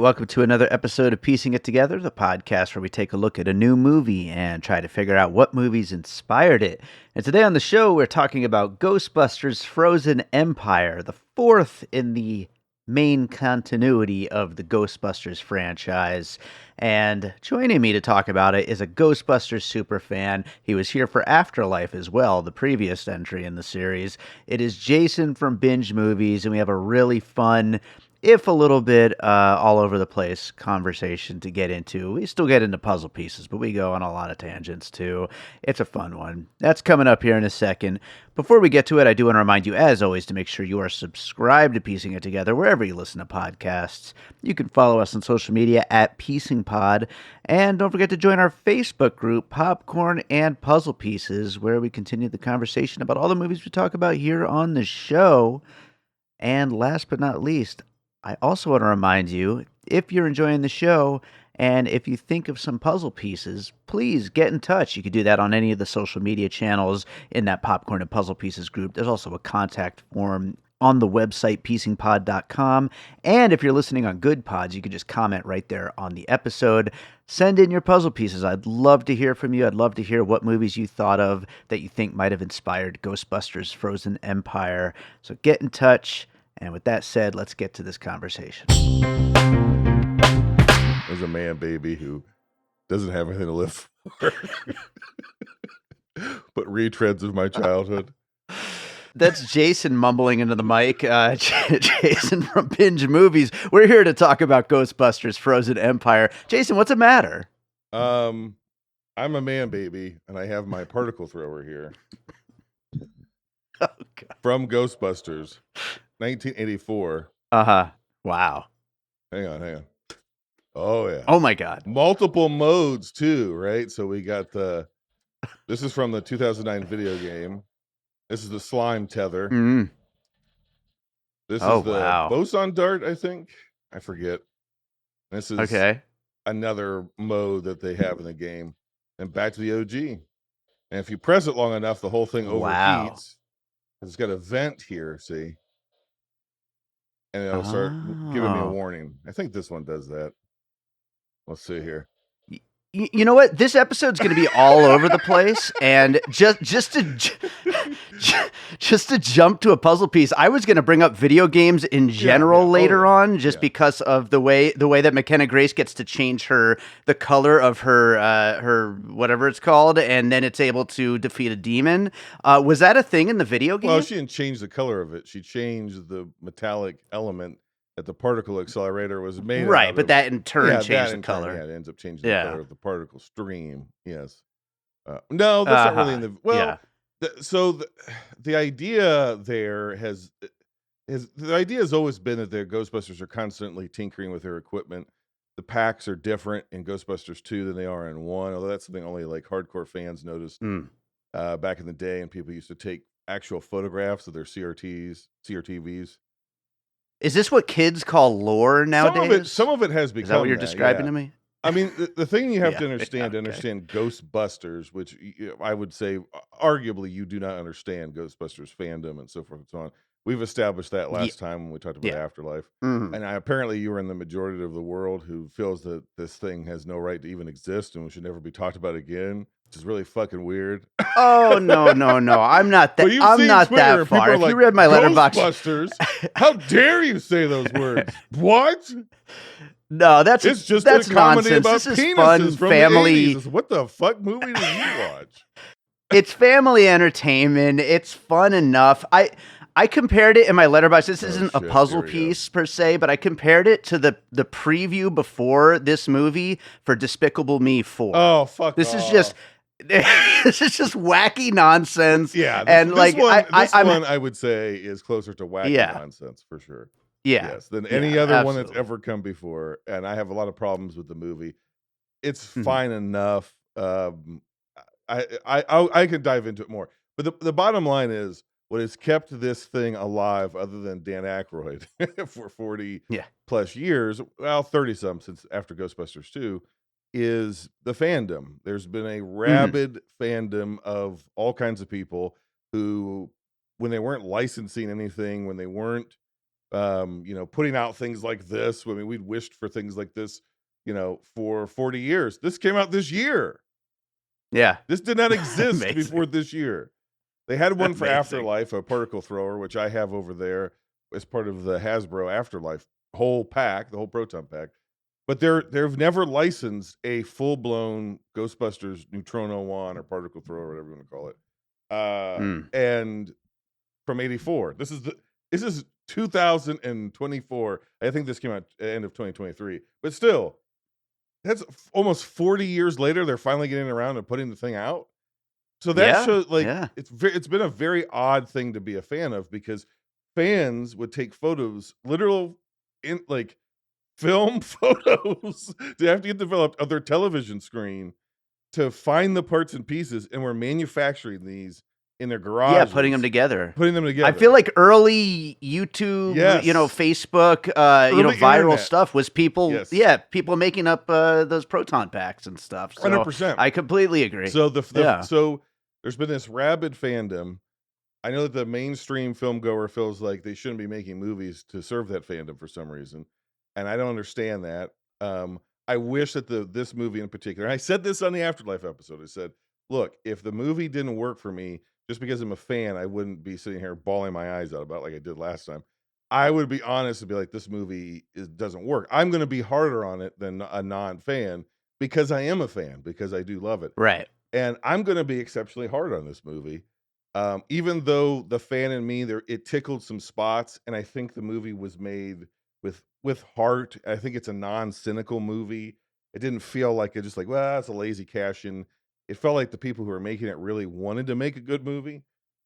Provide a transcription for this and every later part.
welcome to another episode of Piecing It Together, the podcast where we take a look at a new movie and try to figure out what movies inspired it. And today on the show, we're talking about Ghostbusters Frozen Empire, the fourth in the main continuity of the Ghostbusters franchise. And joining me to talk about it is a Ghostbusters superfan. He was here for Afterlife as well, the previous entry in the series. It is Jason from Binge Movies, and we have a really fun, if a little bit all over the place conversation to get into. We still get into puzzle pieces, but we go on a lot of tangents too. It's a fun one. That's coming up here in a second. Before we get to it, I do want to remind you, as always, to make sure you are subscribed to Piecing It Together wherever you listen to podcasts. You can follow us on social media at PiecingPod, and don't forget to join our Facebook group, Popcorn and Puzzle Pieces, where we continue the conversation about all the movies we talk about here on the show. And last but not least, I also want to remind you, if you're enjoying the show and if you think of some puzzle pieces, please get in touch. You can do that on any of the social media channels in that Popcorn and Puzzle Pieces group. There's also a contact form on the website, piecingpod.com. And if you're listening on Good Pods, you can just comment right there on the episode. Send in your puzzle pieces. I'd love to hear from you. I'd love to hear what movies you thought of that you think might have inspired Ghostbusters Frozen Empire. So get in touch. And with that said, let's get to this conversation. There's a man baby who doesn't have anything to live for, but retreads of my childhood. That's Jason mumbling into the mic. Jason from Binge Movies. We're here to talk about Ghostbusters Frozen Empire. Jason, what's the matter? I'm a man baby, and I have my particle thrower here. Oh, God. From Ghostbusters. 1984. Wow. Hang on. Oh, yeah. Oh, my God. Multiple modes, too, right? So we got this is from the 2009 video game. This is the slime tether. This is the boson dart, I think. I forget. This is another mode that they have in the game. And back to the OG. And if you press it long enough, the whole thing overheats. It's got a vent here, see? And it'll start giving me a warning. I think this one does that. Let's see here. You know what? This episode's going to be all over the place, and just to jump to a puzzle piece, I was going to bring up video games in general later on, because of the way that McKenna Grace gets to change the color of her whatever it's called, and then it's able to defeat a demon. Was that a thing in the video game? Well, she didn't change the color of it. She changed the metallic element that the particle accelerator was made right, out but of. that in turn changed the color. It ends up changing the color of the particle stream. Yes. No, that's not really in the... Well, the idea there the idea has always been that their Ghostbusters are constantly tinkering with their equipment. The packs are different in Ghostbusters 2 than they are in 1, although that's something only like hardcore fans noticed back in the day, and people used to take actual photographs of their CRTVs. Is this what kids call lore nowadays? Some of it has become. Is that what you're describing to me? I mean, the thing you have to understand, Ghostbusters, which I would say, arguably, you do not understand Ghostbusters fandom and so forth and so on. We've established that last time when we talked about Afterlife. And apparently you are in the majority of the world who feels that this thing has no right to even exist and should never be talked about again, which is really fucking weird. Oh, no. I'm not that, I'm not Twitter, that far. If like, you read my letterbox. Ghostbusters, how dare you say those words? What? No, that's just that's a comedy nonsense. About this is fun from family. The 80s. What the fuck movie did you watch? It's family entertainment. It's fun enough. I compared it in my letterbox. This isn't a puzzle piece per se, but I compared it to the preview before this movie for Despicable Me 4. Oh, fuck! This is just wacky nonsense. Yeah, and this one I would say is closer to wacky nonsense for sure. Yeah, yes, than any other one that's ever come before. And I have a lot of problems with the movie. It's fine enough. I could dive into it more, but the bottom line is, what has kept this thing alive, other than Dan Aykroyd, for 40 plus years, well, 30 some since after Ghostbusters 2, is the fandom. There's been a rabid fandom of all kinds of people who, when they weren't licensing anything, when they weren't putting out things like this. I mean, we'd wished for things like this, for 40 years. This came out this year. Yeah. This did not exist before this year. They had one for Amazing. Afterlife, a particle thrower, which I have over there as part of the Hasbro Afterlife whole pack, the whole proton pack. But they've never licensed a full-blown Ghostbusters Neutrino Wand or particle thrower, whatever you want to call it. And from 84. This is 2024. I think this came out at the end of 2023. But still, that's almost 40 years later. They're finally getting around and putting the thing out. So that shows, it's been a very odd thing to be a fan of, because fans would take photos, literal film photos, to have to get developed of their television screen to find the parts and pieces, and we're manufacturing these in their garage. Yeah, putting them together. I feel like early YouTube, Facebook, early viral internet stuff was people, people making up those proton packs and stuff. So 100%. I completely agree. So so there's been this rabid fandom. I know that the mainstream film goer feels like they shouldn't be making movies to serve that fandom for some reason, and I don't understand that. I wish that this movie in particular, and I said this on the Afterlife episode, I said, look, if the movie didn't work for me, just because I'm a fan, I wouldn't be sitting here bawling my eyes out about it like I did last time. I would be honest and be like, this movie doesn't work. I'm going to be harder on it than a non-fan, because I am a fan, because I do love it. Right. And I'm going to be exceptionally hard on this movie. Even though the fan in me, it tickled some spots, and I think the movie was made with heart. I think it's a non-cynical movie. It didn't feel like it's a lazy cash-in. It felt like the people who were making it really wanted to make a good movie.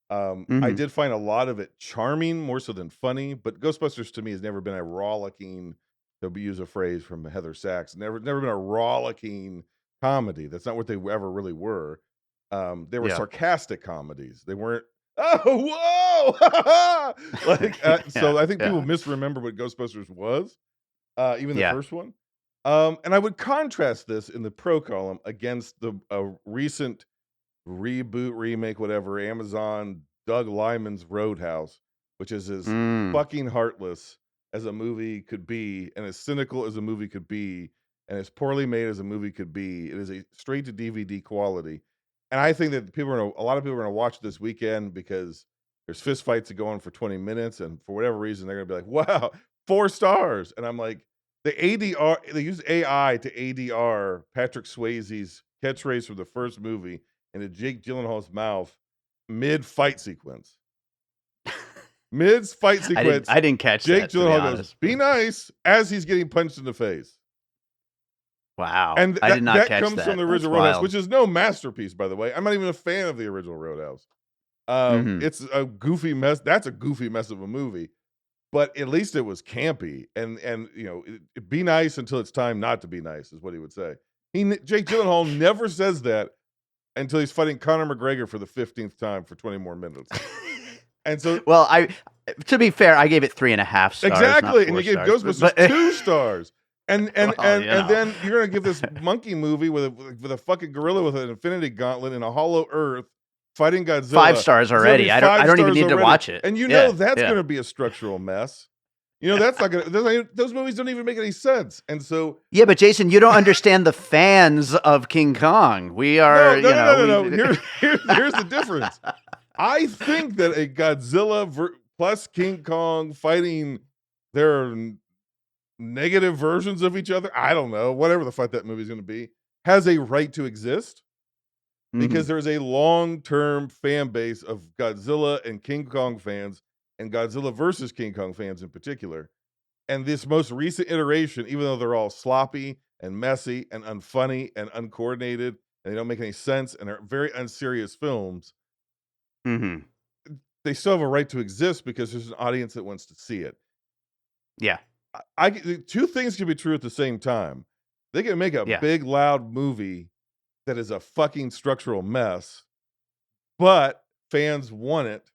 I did find a lot of it charming, more so than funny, but Ghostbusters to me has never been a rollicking, to use a phrase from Heather Sachs, never been a rollicking comedy. That's not what they ever really were. They were sarcastic comedies. They weren't, oh, whoa! So I think people misremember what Ghostbusters was, even the first one. And I would contrast this in the pro column against the recent reboot, remake, whatever, Amazon Doug Liman's Roadhouse, which is as fucking heartless as a movie could be, and as cynical as a movie could be, and as poorly made as a movie could be. It is a straight to DVD quality. And I think that a lot of people are going to watch this weekend because there's fist fights that go on for 20 minutes, and for whatever reason, they're going to be like, wow, 4 stars. And I'm like, the ADR, they use AI to ADR Patrick Swayze's catchphrase from the first movie into Jake Gyllenhaal's mouth mid-fight sequence. Mid-fight sequence. I didn't catch Jake that. Jake Gyllenhaal goes, be nice, as he's getting punched in the face. Wow. And I did not catch that. That comes from the original Roadhouse, which is no masterpiece, by the way. I'm not even a fan of the original Roadhouse. It's a goofy mess. That's a goofy mess of a movie. But at least it was campy, and be nice until it's time not to be nice, is what he would say. Jake Gyllenhaal never says that until he's fighting Conor McGregor for the 15th time for 20 more minutes. And so, well, to be fair, I gave it 3.5 stars. Exactly, and you gave Ghostbusters 2 stars. And then you're gonna give this monkey movie with a fucking gorilla with an infinity gauntlet in a hollow Earth fighting Godzilla 5 stars already. I don't even need to watch it. And that's gonna be a structural mess. That's not gonna. Those movies don't even make any sense. And so but Jason, you don't understand the fans of King Kong. We are no. Here's the difference. I think that a Godzilla plus King Kong fighting their negative versions of each other, I don't know, whatever the fuck that movie's going to be, has a right to exist, because there's a long-term fan base of Godzilla and King Kong fans, and Godzilla versus King Kong fans in particular. And this most recent iteration, even though they're all sloppy and messy and unfunny and uncoordinated, and they don't make any sense and are very unserious films, they still have a right to exist because there's an audience that wants to see it. Yeah. Two things can be true at the same time. They can make a big, loud movie that is a fucking structural mess, but fans want it.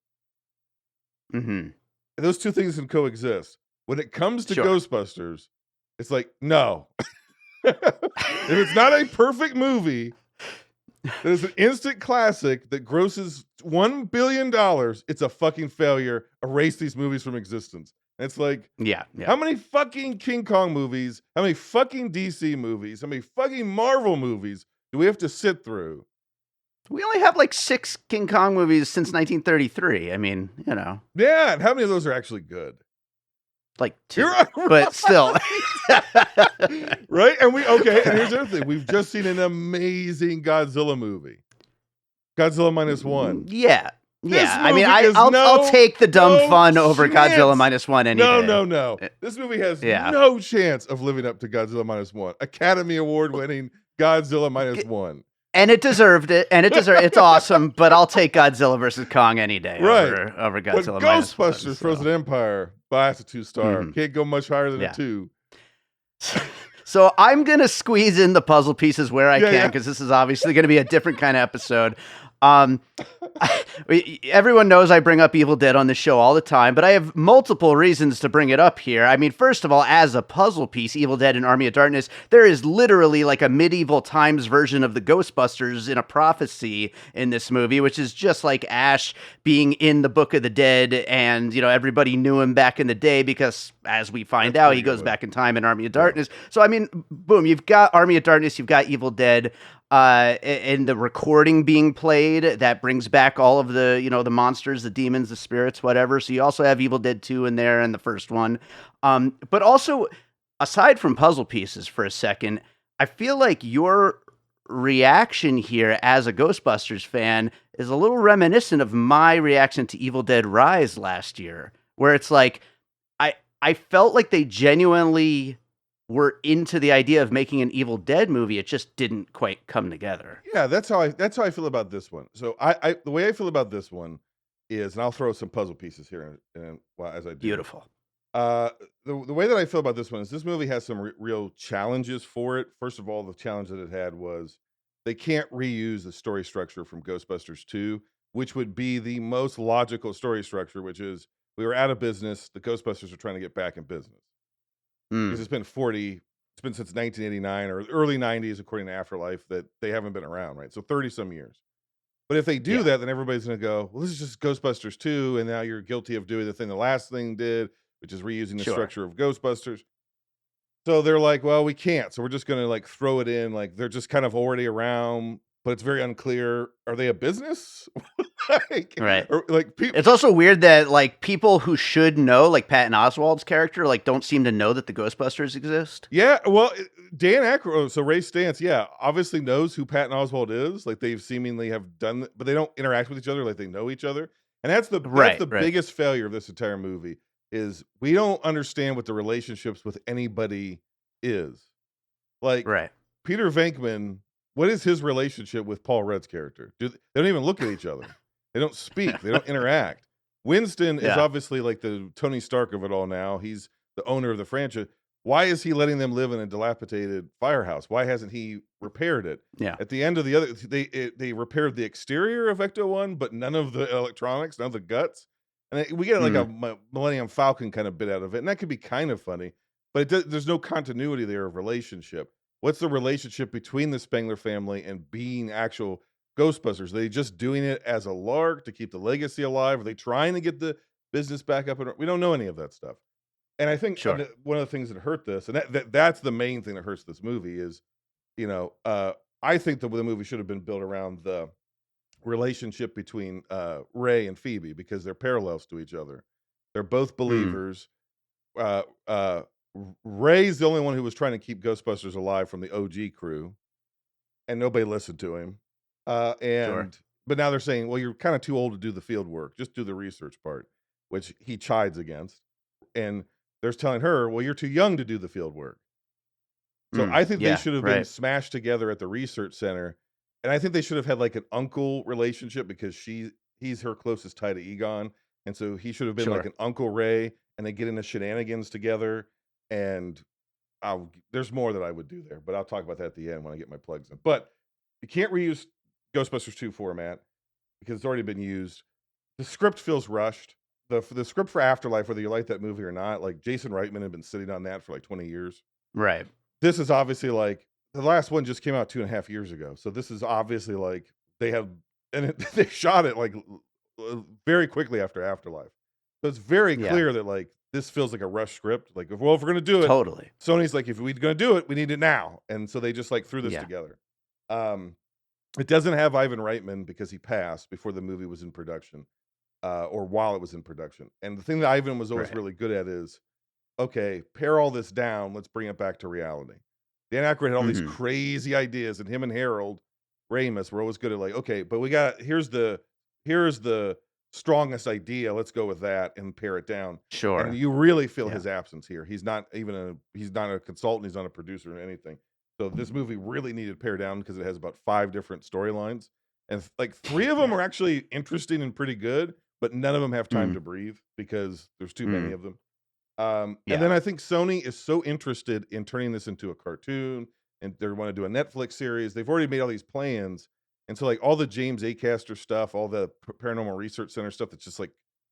And those two things can coexist. When it comes to Ghostbusters, it's like, no. If it's not a perfect movie, That is an instant classic that grosses $1 billion. It's a fucking failure. Erase these movies from existence. And it's like, Yeah. how many fucking King Kong movies, how many fucking DC movies, how many fucking Marvel movies do we have to sit through? We only have like 6 King Kong movies since 1933. I mean, Yeah, and how many of those are actually good? Like 2, but still. Right? And and here's the other thing. We've just seen an amazing Godzilla movie. Godzilla -1. Yeah. Yeah. I mean, I'll take the dumb fun over Godzilla -1 any day. No. This movie has no chance of living up to Godzilla -1. Academy Award winning Godzilla -1. And it deserved it. It's awesome, but I'll take Godzilla versus Kong any day over Godzilla but Ghostbusters Frozen Empire, that's a 2-star. Can't go much higher than a 2. So I'm going to squeeze in the puzzle pieces where I can, because this is obviously going to be a different kind of episode. Everyone knows I bring up Evil Dead on the show all the time, but I have multiple reasons to bring it up here. I mean, first of all, as a puzzle piece, Evil Dead and Army of Darkness, there is literally like a medieval times version of the Ghostbusters in a prophecy in this movie, which is just like Ash being in the Book of the Dead, and everybody knew him back in the day because, as we find out, he goes back in time in Army of Darkness. So I mean, boom, you've got Army of Darkness, you've got Evil Dead. And the recording being played that brings back all of the the monsters, the demons, the spirits, whatever. So you also have Evil Dead 2 in there and the first one. But also, aside from puzzle pieces for a second, I feel like your reaction here as a Ghostbusters fan is a little reminiscent of my reaction to Evil Dead Rise last year, where it's like I felt like they genuinely were into the idea of making an Evil Dead movie. It just didn't quite come together. Yeah, that's how I feel about this one. So the way I feel about this one is, and I'll throw some puzzle pieces here and as I do. Beautiful. The way that I feel about this one is this movie has some real challenges for it. First of all, the challenge that it had was they can't reuse the story structure from Ghostbusters 2, which would be the most logical story structure, which is we were out of business. The Ghostbusters are trying to get back in business. Because it's been since 1989 or early 90s, according to Afterlife, that they haven't been around, right? So 30 some years. But if they do that, then everybody's going to go, well, this is just Ghostbusters 2, and now you're guilty of doing the thing the last thing did, which is reusing the structure of Ghostbusters. So they're like, well, we can't. So we're just going to like throw it in. Like they're just kind of already around, but it's very unclear. Are they a business? Right. Or, like it's also weird that like people who should know, like Patton Oswalt's character, like don't seem to know that the Ghostbusters exist. Yeah. Well, Dan Aykroyd, so Ray Stantz, obviously knows who Patton Oswalt is. Like they've seemingly have done, but they don't interact with each other like they know each other. And that's the biggest failure of this entire movie is we don't understand what the relationships with anybody is. Like Peter Venkman, what is his relationship with Paul Rudd's character? They don't even look at each other. They don't speak. They don't interact. Winston is obviously like the Tony Stark of it all now. He's the owner of the franchise. Why is he letting them live in a dilapidated firehouse? Why hasn't he repaired it? Yeah. At the end of the other, they repaired the exterior of Ecto-1, but none of the electronics, none of the guts. And we get like a Millennium Falcon kind of bit out of it. And that could be kind of funny, but there's no continuity there of relationship. What's the relationship between the Spengler family and being actual Ghostbusters? Are they just doing it as a lark to keep the legacy alive? Are they trying to get the business back up? We don't know any of that stuff. And I think one of the things that hurt this, and that's the main thing that hurts this movie is, I think the movie should have been built around the relationship between Ray and Phoebe because they're parallels to each other. They're both believers. Ray's the only one who was trying to keep Ghostbusters alive from the OG crew, and nobody listened to him. But now they're saying, well, you're kind of too old to do the field work. Just do the research part, which he chides against. And they're telling her, well, you're too young to do the field work. So I think they should have been smashed together at the research center. And I think they should have had like an uncle relationship because he's her closest tie to Egon. And so he should have been like an Uncle Ray, and they get into shenanigans together. And there's more that I would do there, but I'll talk about that at the end when I get my plugs in. But you can't reuse Ghostbusters 2 format because it's already been used. The script feels rushed. The script for Afterlife, whether you like that movie or not, like Jason Reitman had been sitting on that for like 20 years. Right. This is obviously like the last one just came out 2.5 years ago. So this is obviously like they have, and they shot it like very quickly after Afterlife. So it's very Yeah, clear that like this feels like a rush script. Like, well, if we're gonna do it, totally. Sony's like, if we're gonna do it, we need it now. And so they just like threw this Yeah. together. Um, it doesn't have Ivan Reitman because he passed before the movie was in production, or while it was in production. And the thing that Ivan was always Right. really good at is, okay, pare all this down. Let's bring it back to reality. Dan Aykroyd had all these Mhm. crazy ideas, and him and Harold Ramis were always good at like, okay, but here's the strongest idea. Let's go with that and pare it down. And Sure. you really feel Yeah. his absence here. He's not a consultant. He's not a producer or anything. So this movie really needed to pare down because it has about 5 different storylines, and like 3 of them Yeah. are actually interesting and pretty good, but none of them have time Mm. to breathe because there's too many Mm. of them. And Yeah. then I think Sony is so interested in turning this into a cartoon, and they want to do a Netflix series. They've already made all these plans. And so like all the James Acaster stuff, all the Paranormal Research Center stuff that's just like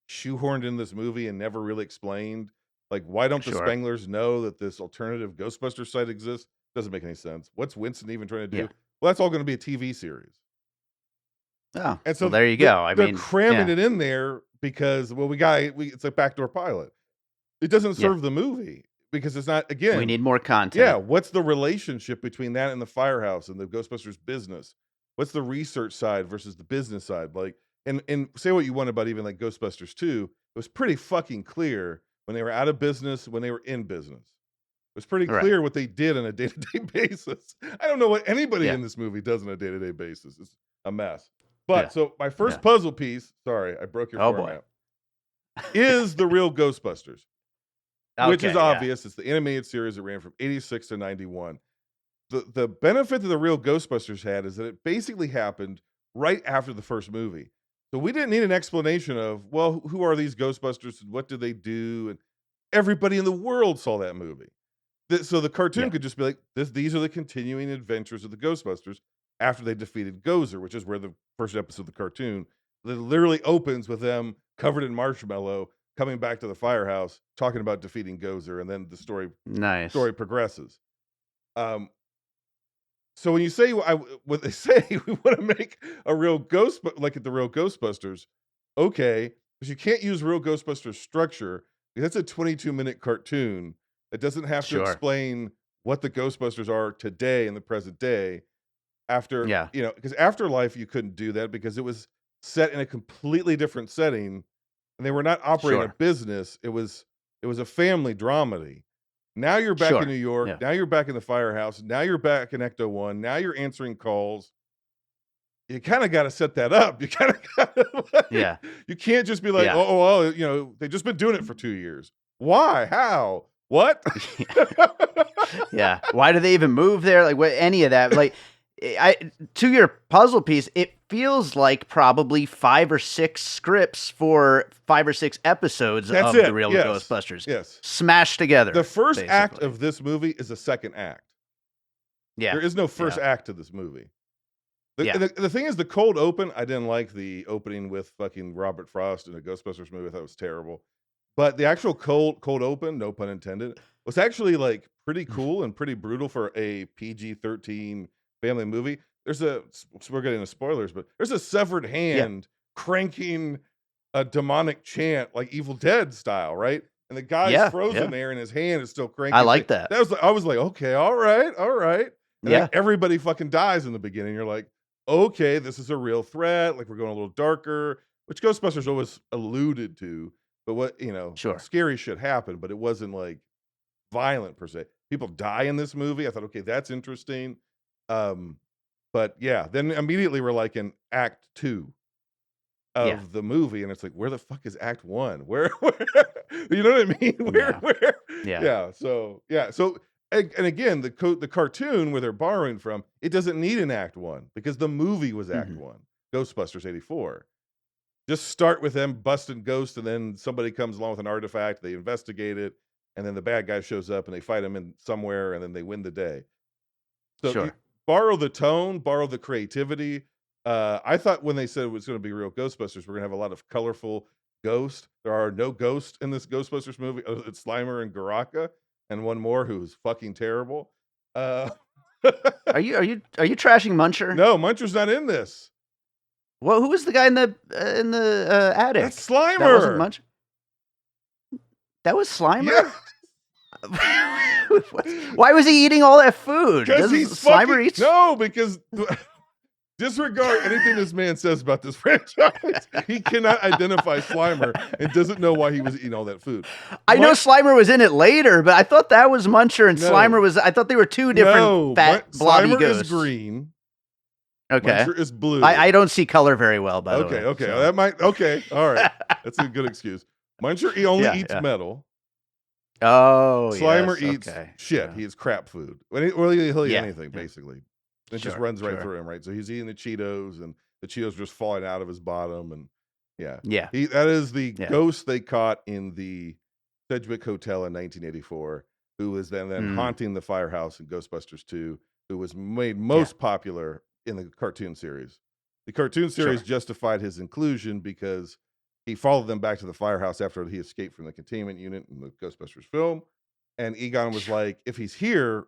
shoehorned in this movie and never really explained. Like, why don't the Sure. Spenglers know that this alternative Ghostbuster site exists? Doesn't make any sense. What's Winston even trying to Yeah. do? Well, that's all going to be a TV series. Oh, And well, so there you go. I they're mean, cramming yeah. it in there because, well, it's a backdoor pilot. It doesn't Yeah. serve the movie because it's not, We again, need more yeah, content. what's the relationship between that and the firehouse and the Ghostbusters business? What's the research side versus the business side? Like, and say what you want about even like Ghostbusters 2, it was pretty fucking clear when they were out of business, when they were in business. It was pretty Right. clear what they did on a day-to-day basis. I don't know what anybody Yeah. in this movie does on a day-to-day basis. It's a mess. Yeah. But so my first Yeah. puzzle piece, sorry, I broke your Oh boy. format, is the real Ghostbusters. Which is Okay. Yeah. obvious. It's the animated series that ran from 86 to 91. The benefit that the real Ghostbusters had is that it basically happened right after the first movie. So we didn't need an explanation of, well, who are these Ghostbusters and what do they do? And everybody in the world saw that movie. So the cartoon Yeah. could just be like, these are the continuing adventures of the Ghostbusters after they defeated Gozer, which is where the first episode of the cartoon that literally opens with them covered in marshmallow coming back to the firehouse, talking about defeating Gozer, and then the Nice. story progresses. Um, so when you say what they say, we want to make a real like at the real Ghostbusters, okay, but you can't use real Ghostbusters structure because that's a 22-minute cartoon that doesn't have to Sure. explain what the Ghostbusters are today in the present day. After Yeah. because Afterlife you couldn't do that because it was set in a completely different setting, and they were not operating a Sure. business. It was a family dramedy. Now you're back in Sure. New York. Yeah. Now you're back in the firehouse. Now you're back in Ecto One. Now you're answering calls. You kind of got to set that up. You kind of got Yeah. you can't just be like, Yeah. oh, well, they've just been doing it for 2 years. Why? How? What? Yeah. Why do they even move there? Like, what? Any of that? Like, I to your puzzle piece, it feels like probably 5 or 6 scripts for 5 or 6 episodes That's of the it. Real Yes. Ghostbusters Yes. smashed together. The first act Basically. of this movie is a second act. Yeah. There is no first Yeah. act to this movie. Yeah. The thing is, the cold open, I didn't like the opening with fucking Robert Frost in a Ghostbusters movie. I thought it was terrible. But the actual cold open, no pun intended, was actually like pretty cool and pretty brutal for a PG-13 family movie. We're getting into spoilers, but there's a severed Yeah. hand cranking a demonic chant like Evil Dead style, right? And the guy's Yeah. frozen Yeah. there, and his hand is still I cranking. like that. I was like, okay, all right, all right. And then Yeah. everybody fucking dies in the beginning. You're like, okay, this is a real threat. Like we're going a little darker, which Ghostbusters always alluded to. But Sure. scary shit happened, but it wasn't like violent per se. People die in this movie. I thought, okay, that's interesting. But yeah, then immediately we're like in Act 2 Yeah. of the movie, and it's like, where the fuck is Act 1? Where you know what I mean? Yeah. Where? Yeah. Yeah. So yeah. So and again, the cartoon where they're borrowing from, it doesn't need an Act 1 because the movie was Act Mhm. 1, Ghostbusters '84. Just start with them busting ghosts, and then somebody comes along with an artifact. They investigate it, and then the bad guy shows up, and they fight him in somewhere, and then they win the day. So you Sure. borrow the tone, borrow the creativity. I thought when they said it was going to be real Ghostbusters, we're going to have a lot of colorful ghosts. There are no ghosts in this Ghostbusters movie. It's Slimer and Garaka, and one more who's fucking terrible. Uh, Are you trashing Muncher? No, Muncher's not in this. Well, who was the guy in the attic? That's Slimer. That wasn't Muncher. That was Slimer. Yeah. Why was he eating all that food? Because he's Slimer eats. No, because disregard anything this man says about this franchise. He cannot identify Slimer and doesn't know why he was eating all that food. I know Slimer was in it later, but I thought that was Muncher and Slimer was. I thought they were two different fat blobby Slimer ghosts. Is green. Okay. Muncher is blue. I don't see color very well, by the way. Okay. So. That might. Okay. All right. That's a good excuse. Muncher, he only eats metal. Oh, Slimer yes, eats shit. He eats crap food. He'll eat anything, basically. It just runs right through him, right? So he's eating the Cheetos, and the Cheetos just falling out of his bottom, and that is the ghost they caught in the Sedgwick Hotel in 1984, who was then haunting the firehouse in Ghostbusters 2, who was made most popular in the cartoon series. The cartoon series justified his inclusion because he followed them back to the firehouse after he escaped from the containment unit in the Ghostbusters film. And Egon was like, if he's here,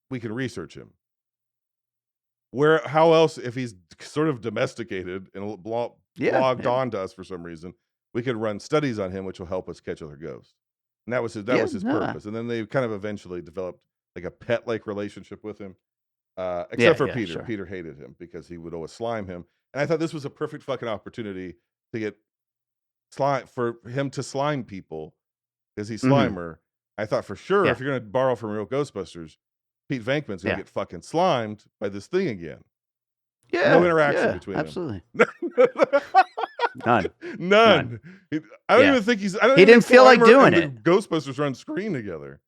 we can research him. How else, if he's sort of domesticated and logged on to us for some reason, we could run studies on him, which will help us catch other ghosts. And that was his purpose. And then they kind of eventually developed like a pet-like relationship with him. Except for Peter. Peter hated him because he would always slime him. And I thought this was a perfect fucking opportunity to get for him to slime people because he's Slimer. I thought for sure if you're going to borrow from Real Ghostbusters, Pete Venkman's going to get fucking slimed by this thing again. Yeah. No interaction between absolutely. them. None. I don't even think he didn't feel like doing it. The Ghostbusters are on screen together.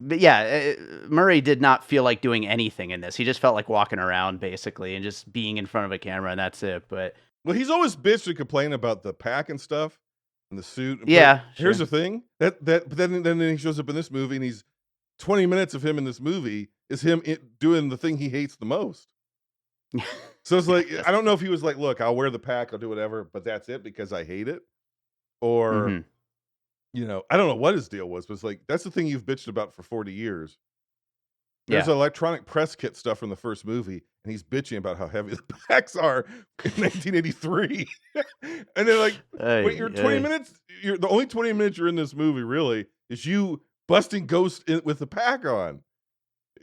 But Murray did not feel like doing anything in this. He just felt like walking around basically and just being in front of a camera, and that's it. But he's always bitched and complained about the pack and stuff and the suit. Yeah. Here's the thing but then he shows up in this movie, and he's 20 minutes of him in this movie is him doing the thing he hates the most. So it's like, I don't know if he was like, look, I'll wear the pack, I'll do whatever, but that's it because I hate it. Or, I don't know what his deal was, but it's like, that's the thing you've bitched about for 40 years. There's electronic press kit stuff from the first movie, and he's bitching about how heavy the packs are in 1983. And they're like, wait, you're 20 minutes? The only 20 minutes you're in this movie, really, is you busting ghosts with the pack on.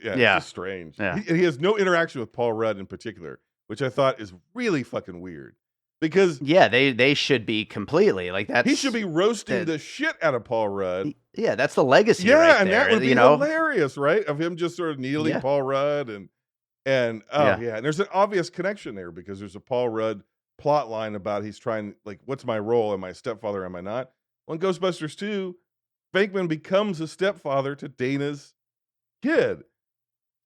Yeah, it's just strange. Yeah. He has no interaction with Paul Rudd in particular, which I thought is really fucking weird. Because they should be completely like that. He should be roasting the shit out of Paul Rudd. Yeah, that's the legacy. Yeah, right and there, that would be hilarious, right? Of him just sort of kneeling Paul Rudd and and there's an obvious connection there because there's a Paul Rudd plot line about he's trying like, what's my role? Am I a stepfather? Am I not? Well, in Ghostbusters 2, Venkman becomes a stepfather to Dana's kid.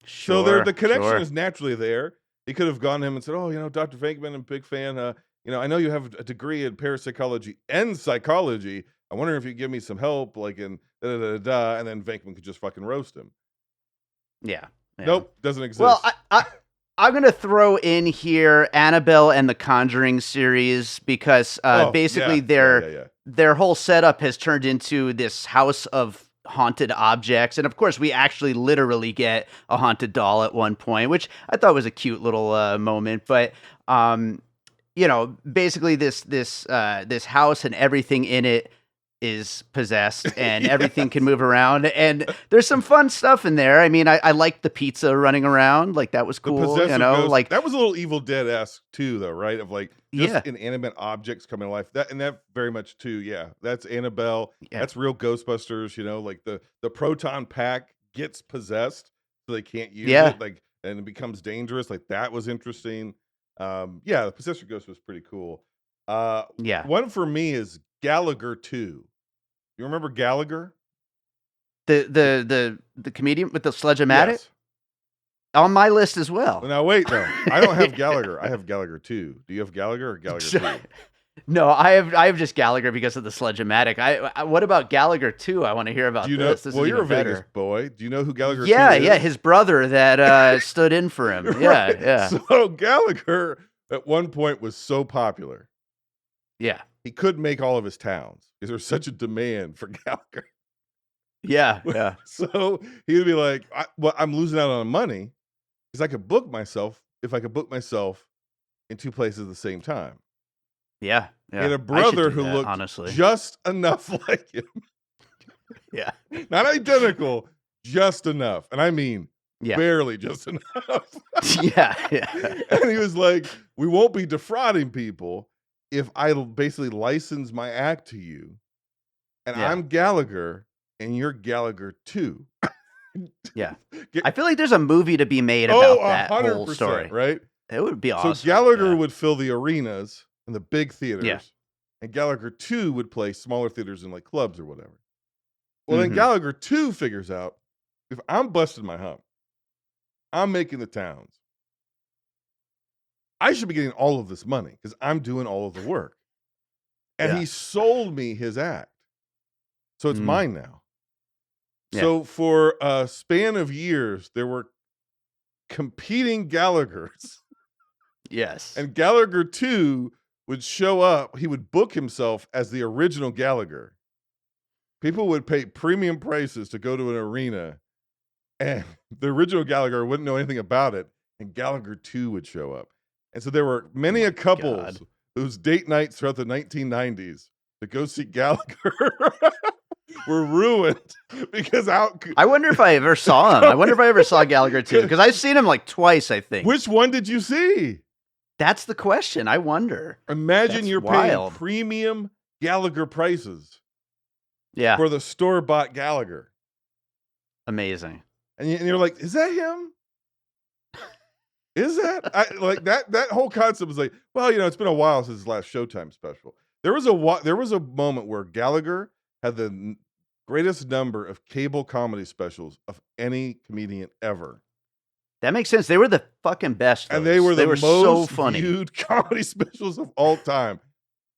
So the connection is naturally there. He could have gone to him and said, "Oh, Dr. Venkman, I'm a big fan. I know you have a degree in parapsychology and psychology. I wonder if you give me some help, like in and then Venkman could just fucking roast him." Yeah. Nope, doesn't exist. Well, I'm gonna throw in here Annabelle and the Conjuring series because basically their whole setup has turned into this house of haunted objects, and of course we actually literally get a haunted doll at one point, which I thought was a cute little moment. But basically this house and everything in it is possessed, and everything can move around, and there's some fun stuff in there. I mean, I liked the pizza running around, like that was cool. Ghost, like that was a little Evil Dead-esque too, though, right? Of like just inanimate objects coming to life. That very much too. Yeah, that's Annabelle. Yeah. That's Real Ghostbusters. Like the proton pack gets possessed, so they can't use it. Like, and it becomes dangerous. Like that was interesting. The Possessor Ghost was pretty cool. One for me is Gallagher 2. You remember Gallagher? The comedian with the sledge-o-matic? Yes. On my list as well. Now wait, no. I don't have Gallagher. I have Gallagher 2. Do you have Gallagher or Gallagher 2? No, I have just Gallagher because of the sledge-o-matic. I what about Gallagher 2? I want to hear about this. Well, you're a Vegas boy. Do you know who Gallagher 2 is? Yeah, his brother that stood in for him. Right. Yeah. So Gallagher at one point was so popular. Yeah. He couldn't make all of his towns because there's such a demand for Gallagher. Yeah. So he would be like, I'm losing out on money. because I could book myself if I could book myself in two places at the same time. Yeah. He had a brother who looked honestly just enough like him. Yeah. Not identical, just enough. And I mean, barely just enough. Yeah. And he was like, we won't be defrauding people if I basically license my act to you. And I'm Gallagher and you're Gallagher too. Yeah. I feel like there's a movie to be made about that 100%, whole story. Right? It would be awesome. So Gallagher would fill the arenas and the big theaters. Yeah. And Gallagher 2 would play smaller theaters in like clubs or whatever. Well, then Gallagher 2 figures out, if I'm busting my hump, I'm making the towns, I should be getting all of this money because I'm doing all of the work. And he sold me his act. So it's mine now. Yeah. So for a span of years, there were competing Gallaghers. Yes. And Gallagher 2 would show up. He would book himself as the original Gallagher. People would pay premium prices to go to an arena, and the original Gallagher wouldn't know anything about it, and Gallagher 2 would show up. And so there were many a couples whose date nights throughout the 1990s to go see Gallagher were ruined because I wonder if I ever saw him. I wonder if I ever saw Gallagher 2, because I've seen him like twice, I think. Which one did you see? That's the question. I wonder. Imagine you're paying premium Gallagher prices. Yeah. For the store-bought Gallagher. Amazing. And you're like, is that him? Is that? That whole concept was like, well, it's been a while since his last Showtime special. There was a moment where Gallagher had the greatest number of cable comedy specials of any comedian ever. That makes sense. They were the fucking best. And they were the most so funny. viewed comedy specials of all time.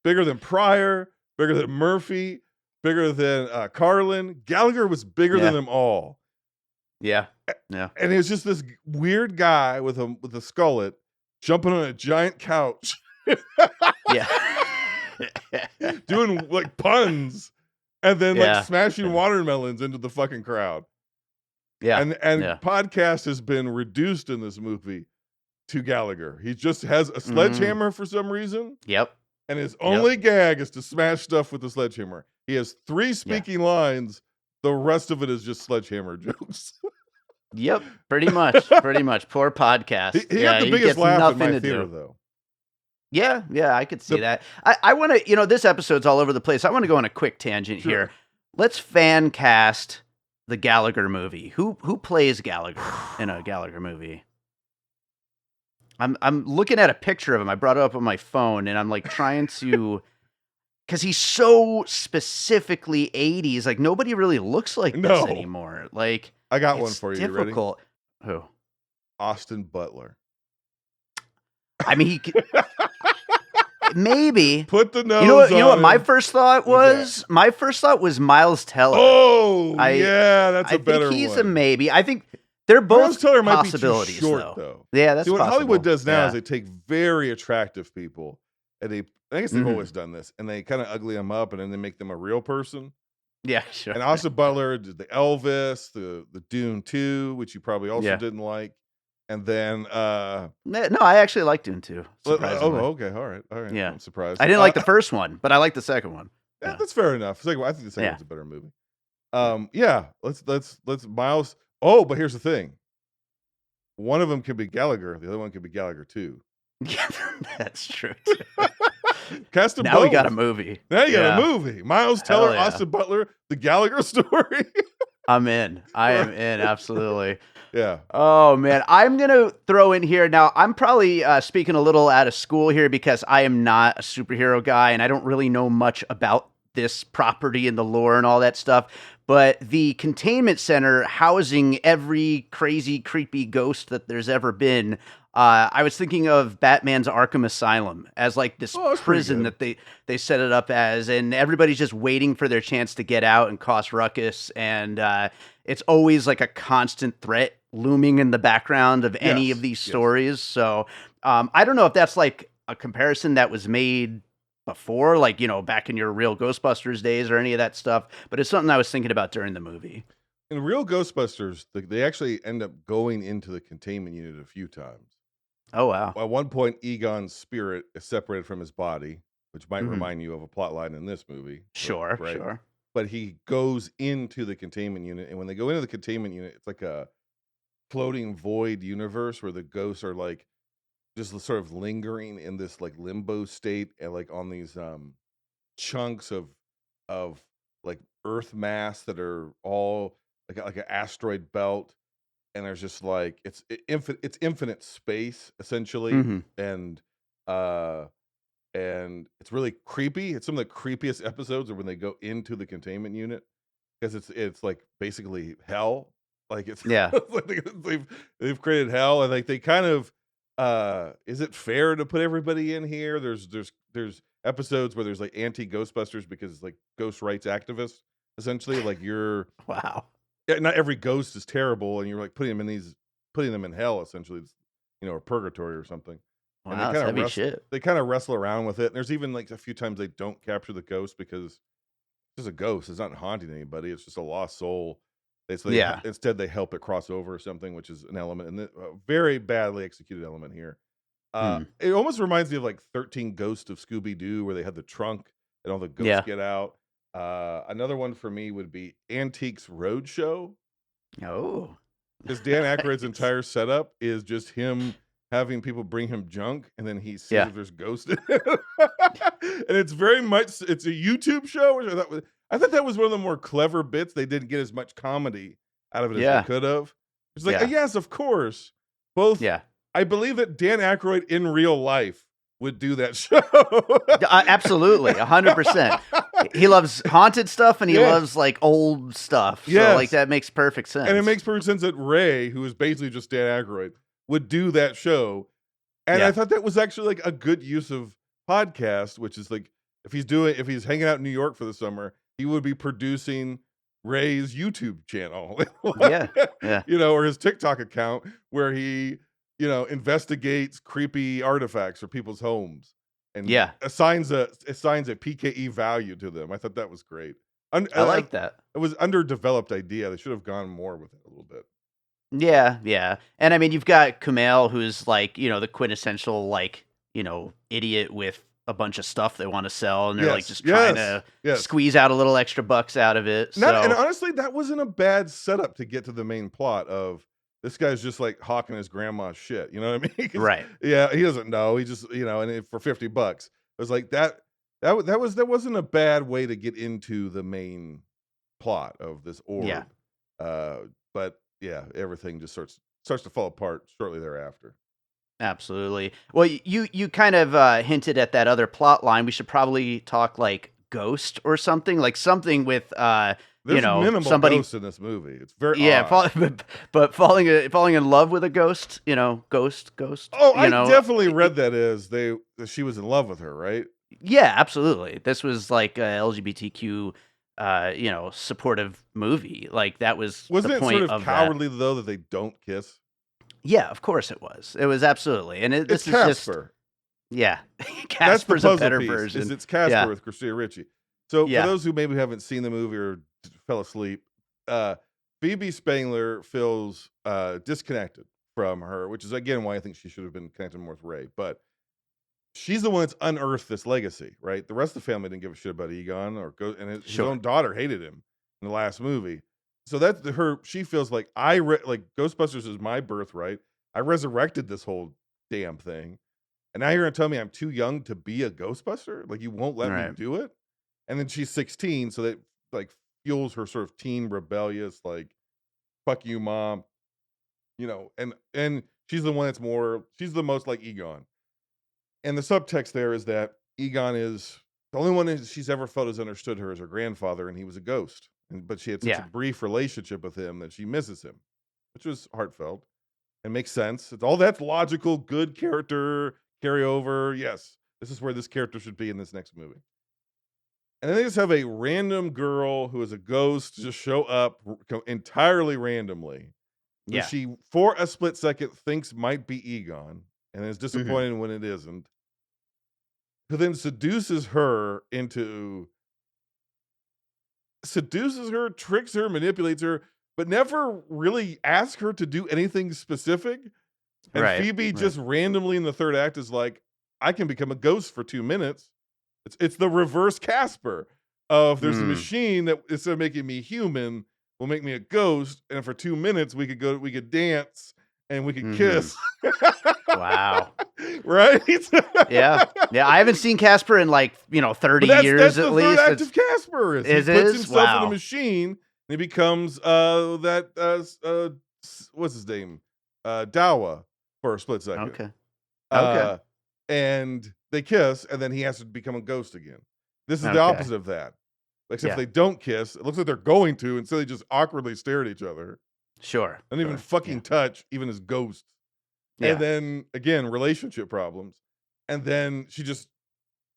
Bigger than Pryor, bigger than Murphy, bigger than Carlin. Gallagher was bigger than them all. Yeah. Yeah. And he was just this weird guy with a skullet jumping on a giant couch. Yeah. Doing like puns and then like smashing watermelons into the fucking crowd. Yeah. And podcast has been reduced in this movie to Gallagher. He just has a sledgehammer for some reason. Yep. And his only gag is to smash stuff with the sledgehammer. He has 3 speaking lines. The rest of it is just sledgehammer jokes. Yep, pretty much. Pretty much. Poor podcast. He got the biggest laugh in my theater, though. Yeah, I could see that. I want to, this episode's all over the place. I want to go on a quick tangent here. Let's fan cast the Gallagher movie. Who plays Gallagher in a Gallagher movie? I'm looking at a picture of him. I brought it up on my phone, and I'm like trying to, because he's so specifically 80s. Like nobody really looks like this anymore. Like I got one for you. Difficult. You ready? Who? Austin Butler. I mean, he could, maybe put the nose. You know what my first thought was? My first thought was Miles Teller. Oh, that's a better one. I think he's a maybe. I think they're both possibilities, might be too short, though. Yeah, that's what possible. Hollywood does now is they take very attractive people, and I guess they've always done this, and they kind of ugly them up, and then they make them a real person. Yeah, sure. And Austin Butler did the Elvis, the Dune 2, which you probably also didn't like. And then no, I actually liked Dune 2. Surprisingly. Okay, all right. Yeah, I'm surprised. I didn't like the first one, but I liked the second one. Yeah, that's fair enough. I think the second one's a better movie. Let's Miles. Oh, but here's the thing. One of them could be Gallagher. The other one could be Gallagher 2. Yeah, that's true. Cast them now both. We got a movie. Now you got a movie. Miles Teller, Austin Butler, the Gallagher story. I'm in. I am in. Absolutely. Yeah. Oh, man. I'm going to throw in here. Now, I'm probably speaking a little out of school here because I am not a superhero guy and I don't really know much about this property and the lore and all that stuff. But the containment center housing every crazy, creepy ghost that there's ever been, I was thinking of Batman's Arkham Asylum as like this prison that they set it up as, and everybody's just waiting for their chance to get out and cause ruckus. And it's always like a constant threat looming in the background of any of these stories. So I don't know if that's like a comparison that was made before, like, back in your Real Ghostbusters days or any of that stuff, but it's something I was thinking about during the movie. In Real Ghostbusters, they actually end up going into the containment unit a few times. Oh, wow. At one point, Egon's spirit is separated from his body, which might Mhm. remind you of a plot line in this movie, Sure, right? sure. But he goes into the containment unit, and when they go into the containment unit, it's like a floating void universe where the ghosts are like just sort of lingering in this like limbo state and like on these chunks of like earth mass that are all like an asteroid belt, and there's just like it's infinite space essentially, Mhm. and uh and it's really creepy. It's some of the creepiest episodes are when they go into the containment unit because it's like basically hell. Like it's, Yeah. it's like they've created hell, and like they kind of is it fair to put everybody in here? There's episodes where there's like anti Ghostbusters because it's like ghost rights activists essentially. Like you're Wow. yeah, not every ghost is terrible, and you're like putting them in hell essentially, it's, or purgatory or something. And Wow, that's heavy shit. they kind of wrestle around with it. And there's even like a few times they don't capture the ghost because it's just a ghost. It's not haunting anybody. It's just a lost soul. Yeah. Instead they help it cross over or something, which is an element, and a very badly executed element here. Hmm. It almost reminds me of like 13 Ghosts of Scooby Doo, where they had the trunk and all the ghosts Yeah. get out. Another one for me would be Antiques Roadshow, Oh. because Dan Aykroyd's Nice. entire setup is just him having people bring him junk, and then he sees Yeah. if there's ghosts in it. And it's very much it's a YouTube show, which I thought that was one of the more clever bits. They didn't get as much comedy out of it as they Yeah. could have. It's like, Yeah. yes, of course. Both Yeah. I believe that Dan Aykroyd in real life would do that show. Absolutely, 100%. He loves haunted stuff and he Yes. loves like old stuff. So Yes. like that makes perfect sense. And it makes perfect sense that Ray, who is basically just Dan Aykroyd, would do that show. And I Yeah. thought that was actually like a good use of podcast, which is like if he's hanging out in New York for the summer, he would be producing Ray's YouTube channel. Yeah. Yeah. Or his TikTok account where he, investigates creepy artifacts for people's homes and Yeah. assigns a PKE value to them. I thought that was great. I like that. It was underdeveloped idea. They should have gone more with it a little bit. Yeah, yeah. And I mean, you've got Kumail, who's like, the quintessential, like, idiot with a bunch of stuff they want to sell. And they're like just trying to squeeze out a little extra bucks out of it. And honestly, that wasn't a bad setup to get to the main plot of this guy's just like hawking his grandma's shit. You know what I mean? Right. Yeah, he doesn't know. He just, and for $50, it was like that wasn't a bad way to get into the main plot of this orb. Yeah. But yeah, everything just starts to fall apart shortly thereafter. Absolutely. Well, you kind of hinted at that other plot line. We should probably talk like Ghost or something, like something with There's minimal somebody ghosts in this movie. It's very odd. but falling in love with a ghost, ghost. Oh, I definitely read that as she was in love with her, right? Yeah, absolutely. This was like a LGBTQ supportive movie. Like that was Wasn't the it point sort of of cowardly though that they don't kiss? Yeah, of course it was. It was absolutely. And It's this is Casper. Yeah. That's the Casper's a puzzle better piece. version. It's Casper Yeah. with Christina Ricci. So for Yeah. those who maybe haven't seen the movie or fell asleep, Phoebe Spangler feels disconnected from her, which is again why I think she should have been connected more with Ray. But she's the one that's unearthed this legacy, right? The rest of the family didn't give a shit about Egon and his own daughter hated him in the last movie. So that's her. She feels like like Ghostbusters is my birthright. I resurrected this whole damn thing, and now you're gonna tell me I'm too young to be a Ghostbuster? Like you won't let me Right. do it? And then she's 16, so that like fuels her sort of teen rebellious, like fuck you, mom, and she's the one she's the most like Egon. And the subtext there is that Egon is the only one that she's ever felt has understood her as her grandfather, and he was a ghost. But she had such a brief relationship with him that she misses him, which was heartfelt and makes sense. It's all that's logical, good character carryover. Yes, this is where this character should be in this next movie. And then they just have a random girl who is a ghost just show up entirely randomly. Who she, for a split second, thinks might be Egon, and is disappointed when it isn't. Who then seduces her, tricks her, manipulates her, but never really ask her to do anything specific. And Phoebe just randomly in the third act is like, I can become a ghost for 2 minutes. It's the reverse Casper of there's a machine that instead of making me human will make me a ghost, and for 2 minutes we could dance and we could kiss. Wow. Right? Yeah. I haven't seen Casper in 30 years that's at the least. Third act of Casper he puts himself in a machine and he becomes what's his name? Dawa for a split second. Okay. And they kiss, and then he has to become a ghost again. This is the opposite of that. Except they don't kiss. It looks like they're going to, and so they just awkwardly stare at each other. Sure. Don't even fucking touch, even as ghosts. Yeah. And then, again, relationship problems. And then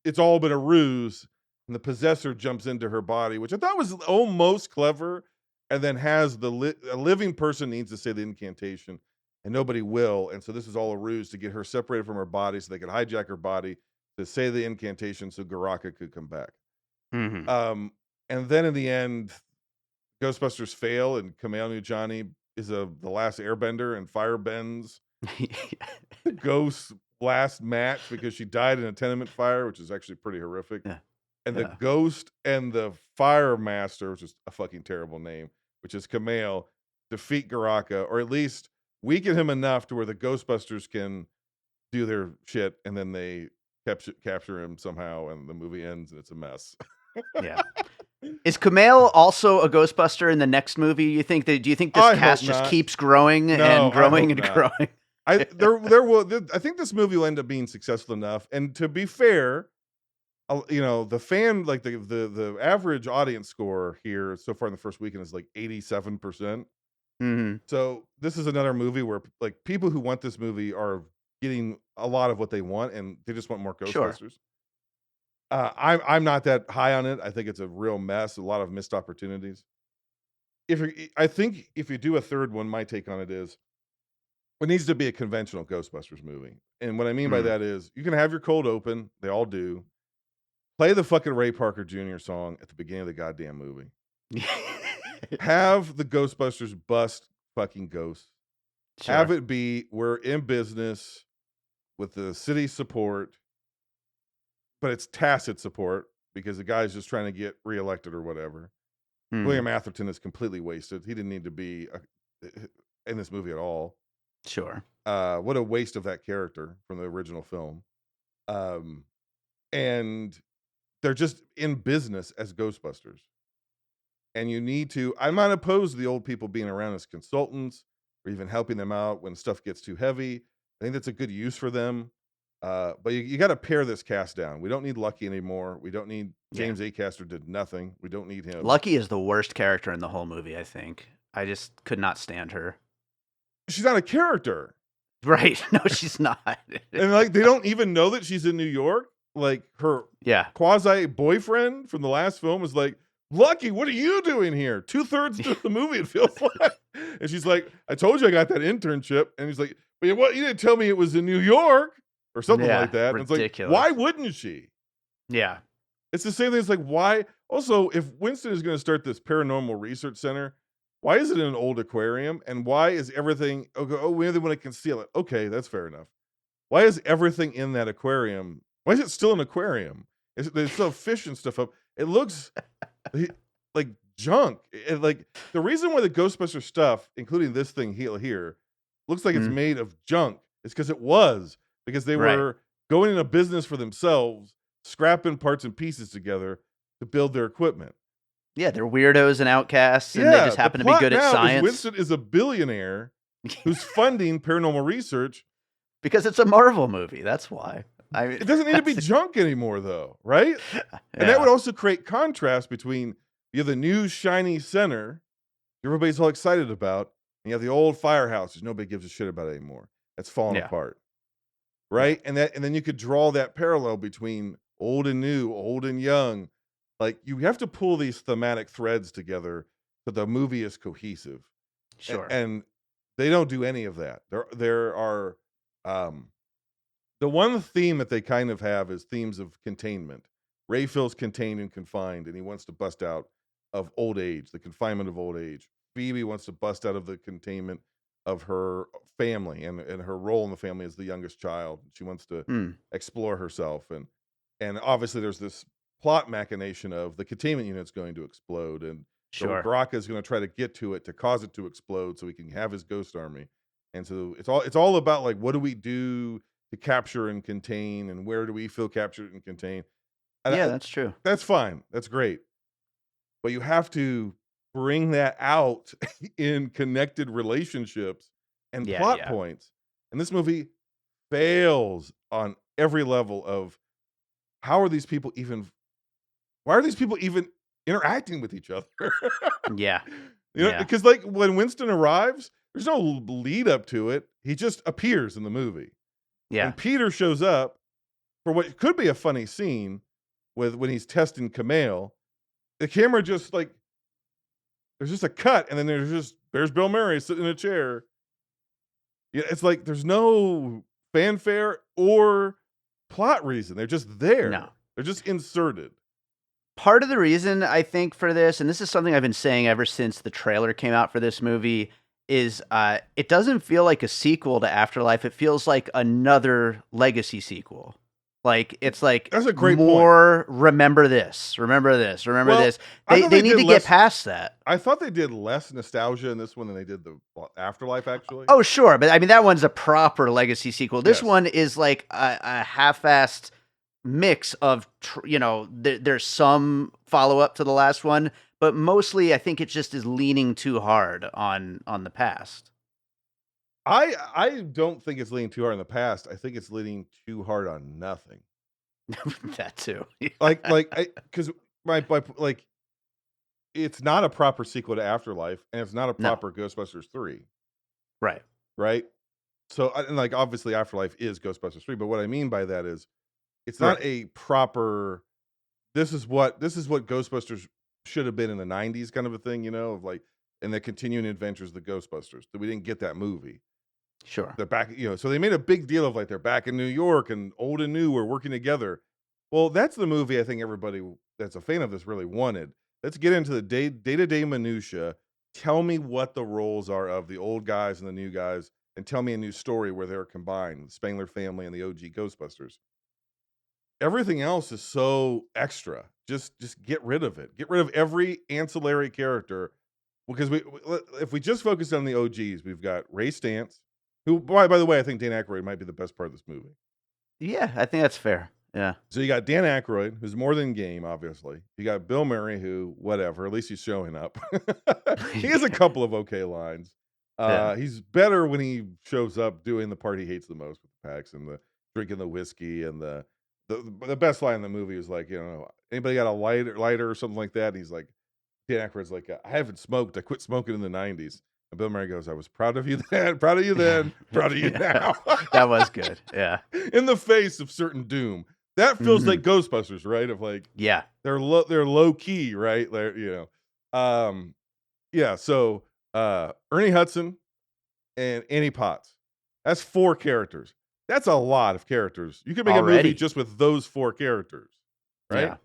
it's all been a ruse, and the possessor jumps into her body, which I thought was almost clever, and then has a living person needs to say the incantation, and nobody will. And so this is all a ruse to get her separated from her body so they could hijack her body to say the incantation so Garaka could come back. And then in the end, Ghostbusters fail, and Kumail Nanjiani is the last airbender and fire bends the ghost last match because she died in a tenement fire, which is actually pretty horrific. Yeah. And the ghost and the fire master, which is a fucking terrible name, which is Kumail, defeat Garaka, or at least weaken him enough to where the Ghostbusters can do their shit, and then they capture him somehow, and the movie ends, and it's a mess. Yeah. Is Kumail also a Ghostbuster in the next movie? Do you think this cast just keeps growing and growing and growing? I think this movie will end up being successful enough. And to be fair, the fan, like the average audience score here so far in the first weekend is like 87%. So this is another movie where like people who want this movie are getting a lot of what they want, and they just want more Ghostbusters. Sure. I'm not that high on it. I think it's a real mess, a lot of missed opportunities. I think if you do a third one, my take on it is it needs to be a conventional Ghostbusters movie. And what I mean by that is you can have your cold open, they all do. Play the fucking Ray Parker Jr. song at the beginning of the goddamn movie. Have the Ghostbusters bust fucking ghosts. Sure. Have it be we're in business with the city support, but it's tacit support because the guy's just trying to get reelected or whatever. William Atherton is completely wasted. He didn't need to be in this movie at all. Sure. What a waste of that character from the original film. And they're just in business as Ghostbusters. And you need to, I'm not opposed to the old people being around as consultants or even helping them out when stuff gets too heavy. I think that's a good use for them. But you got to pare this cast down. We don't need Lucky anymore. We don't need James Acaster did nothing. We don't need him. Lucky is the worst character in the whole movie, I think. I just could not stand her. She's not a character. Right. No, she's not. And like they don't even know that she's in New York. Like her quasi boyfriend from the last film was like, Lucky, what are you doing here? 2/3 of the movie, it feels like. And she's like, I told you I got that internship. And he's like, but what? You didn't tell me it was in New York or something like that. And ridiculous. It's like, why wouldn't she? Yeah. It's the same thing. It's like, why? Also, if Winston is going to start this paranormal research center, why is it in an old aquarium? And why is everything, we really want to conceal it. Okay, that's fair enough. Why is everything in that aquarium? Why is it still an aquarium? There's still fish and stuff up. It looks like junk. Like the reason why the Ghostbuster stuff, including this thing here, looks like it's made of junk is because they were going in a business for themselves, scrapping parts and pieces together to build their equipment. Yeah, they're weirdos and outcasts, and they just happen to be good at science. Winston is a billionaire who's funding paranormal research. Because it's a Marvel movie, that's why. I mean, it doesn't need to be junk anymore, though, right? And that would also create contrast between you have the new shiny center everybody's all excited about, and you have the old firehouse which nobody gives a shit about anymore. That's falling apart, right? And then you could draw that parallel between old and new, old and young. Like you have to pull these thematic threads together so the movie is cohesive. Sure. And they don't do any of that. There are the one theme that they kind of have is themes of containment. Ray feels contained and confined, and he wants to bust out of old age, the confinement of old age. Phoebe wants to bust out of the containment of her family and her role in the family as the youngest child. She wants to Hmm. explore herself, and obviously there's this plot machination of the containment unit's going to explode, and so Sure. Baraka is going to try to get to it to cause it to explode so he can have his ghost army. And so it's all about like what do we do to capture and contain, and where do we feel captured and contained. And Yeah, that's true. that's fine. That's great. But you have to bring that out in connected relationships and Yeah, plot yeah. points. And this movie fails on every level of how are these people even why are these people even interacting with each other? Yeah. You know, Yeah. because like when Winston arrives, there's no lead up to it. He just appears in the movie. When Yeah. Peter shows up for what could be a funny scene with when he's testing Kamel, the camera just like there's just a cut, and then there's Bill Murray sitting in a chair. Yeah, it's like there's no fanfare or plot reason. They're just there. No. They're just inserted. Part of the reason I think for this, and this is something I've been saying ever since the trailer came out for this movie, is it doesn't feel like a sequel to Afterlife. It feels like another legacy sequel. Like it's like That's a great point. more remember this, remember this, remember Well, this. I They thought they they need did to less. get past that. I thought they did less nostalgia in this one than they did the Afterlife, actually. Oh, sure, but I mean that one's a proper legacy sequel. This Yes. one is like a half-assed mix of there's some follow-up to the last one, but mostly I think it just is leaning too hard on the past. I don't think it's leaning too hard in the past. I think it's leaning too hard on nothing. That too. Like because like it's not a proper sequel to Afterlife, and it's not a No. proper Ghostbusters 3, Right. right? So and like obviously Afterlife is Ghostbusters 3, but what I mean by that is it's not Right. a proper this is what Ghostbusters should have been in the 90s kind of a thing, of like in the continuing adventures of the Ghostbusters. That we didn't get that movie. Sure. They're back, so they made a big deal of like they're back in New York and old and new are working together. Well, that's the movie I think everybody that's a fan of this really wanted. Let's get into the day-to-day minutia. Tell me what the roles are of the old guys and the new guys, and tell me a new story where they're combined, the Spengler family and the OG Ghostbusters. Everything else is so extra. Just get rid of it. Get rid of every ancillary character, because if we just focus on the OGs, we've got Ray Stantz, who by the way, I think Dan Aykroyd might be the best part of this movie. Yeah, I think that's fair. Yeah. So you got Dan Aykroyd, who's more than game, obviously. You got Bill Murray, who whatever, at least he's showing up. He has a couple of okay lines. Yeah. He's better when he shows up doing the part he hates the most with the packs and the drinking the whiskey, and the best line in the movie is like, anybody got a lighter or something like that? And he's like, Dan Aykroyd's like, I haven't smoked. I quit smoking in the 90s. And Bill Murray goes, I was proud of you then, proud of you then, proud of you now. That was good. Yeah. In the face of certain doom. That feels like Ghostbusters, right? Of like, Yeah. they're low key, right? They're, yeah. So Ernie Hudson and Annie Potts. That's 4 characters. That's a lot of characters. You could make a movie just with those 4 characters, right? Yeah.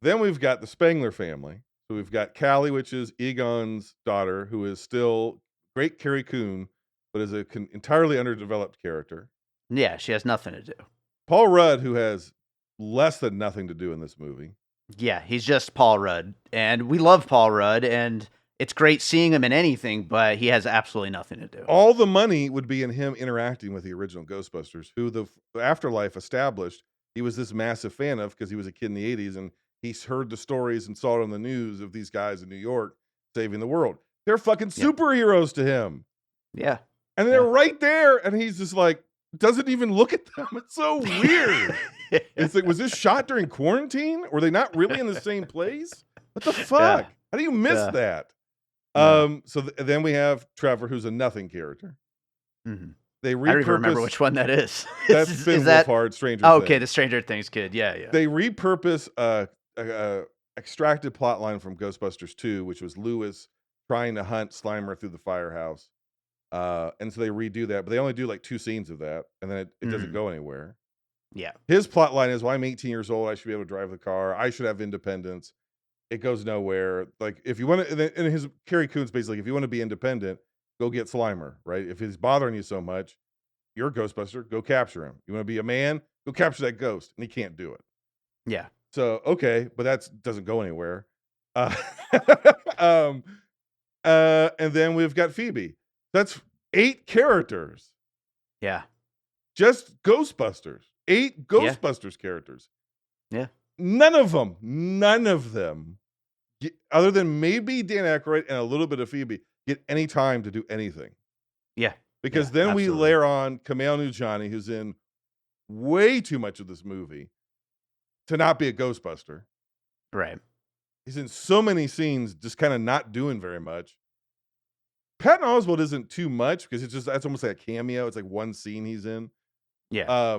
Then we've got the Spengler family. So we've got Callie, which is Egon's daughter, who is still great Carrie Coon, but is an entirely underdeveloped character. Yeah, she has nothing to do. Paul Rudd, who has less than nothing to do in this movie. Yeah, he's just Paul Rudd, and we love Paul Rudd, and it's great seeing him in anything, but he has absolutely nothing to do. All the money would be in him interacting with the original Ghostbusters, who the Afterlife established he was this massive fan of because he was a kid in the 80s, and he's heard the stories and saw it on the news of these guys in New York saving the world. They're fucking superheroes to him. Yeah. And they're right there, and he's just like, doesn't even look at them. It's so weird. It's like, was this shot during quarantine? Were they not really in the same place? What the fuck? Yeah. How do you miss that? So then we have Trevor, who's a nothing character. Mm-hmm. They I don't even remember which one that is. That's Finn Wolfhard, Stranger Things. Okay, the Stranger Things kid. Yeah. They repurpose a extracted plot line from Ghostbusters 2, which was Lewis trying to hunt Slimer through the firehouse. And so they redo that, but they only do like 2 scenes of that, and then it doesn't go anywhere. Yeah. His plot line is, well, I'm 18 years old. I should be able to drive the car. I should have independence. it goes nowhere. Like if you want to, and his Carrie Coon's basically, if you want to be independent, go get Slimer, right? If he's bothering you so much, you're a Ghostbuster, go capture him. You want to be a man, go capture that ghost, and he can't do it. Yeah. So okay, but that doesn't go anywhere. Uh, um, and then we've got Phoebe. That's 8 characters. Yeah. Just Ghostbusters. 8 Yeah. Ghostbusters characters. Yeah. None of them, other than maybe Dan Aykroyd and a little bit of Phoebe, get any time to do anything. Yeah. Because then we layer on Kumail Nanjiani, who's in way too much of this movie to not be a Ghostbuster. Right. He's in so many scenes, just kind of not doing very much. Patton Oswalt isn't too much because that's almost like a cameo. It's like one scene he's in. Yeah.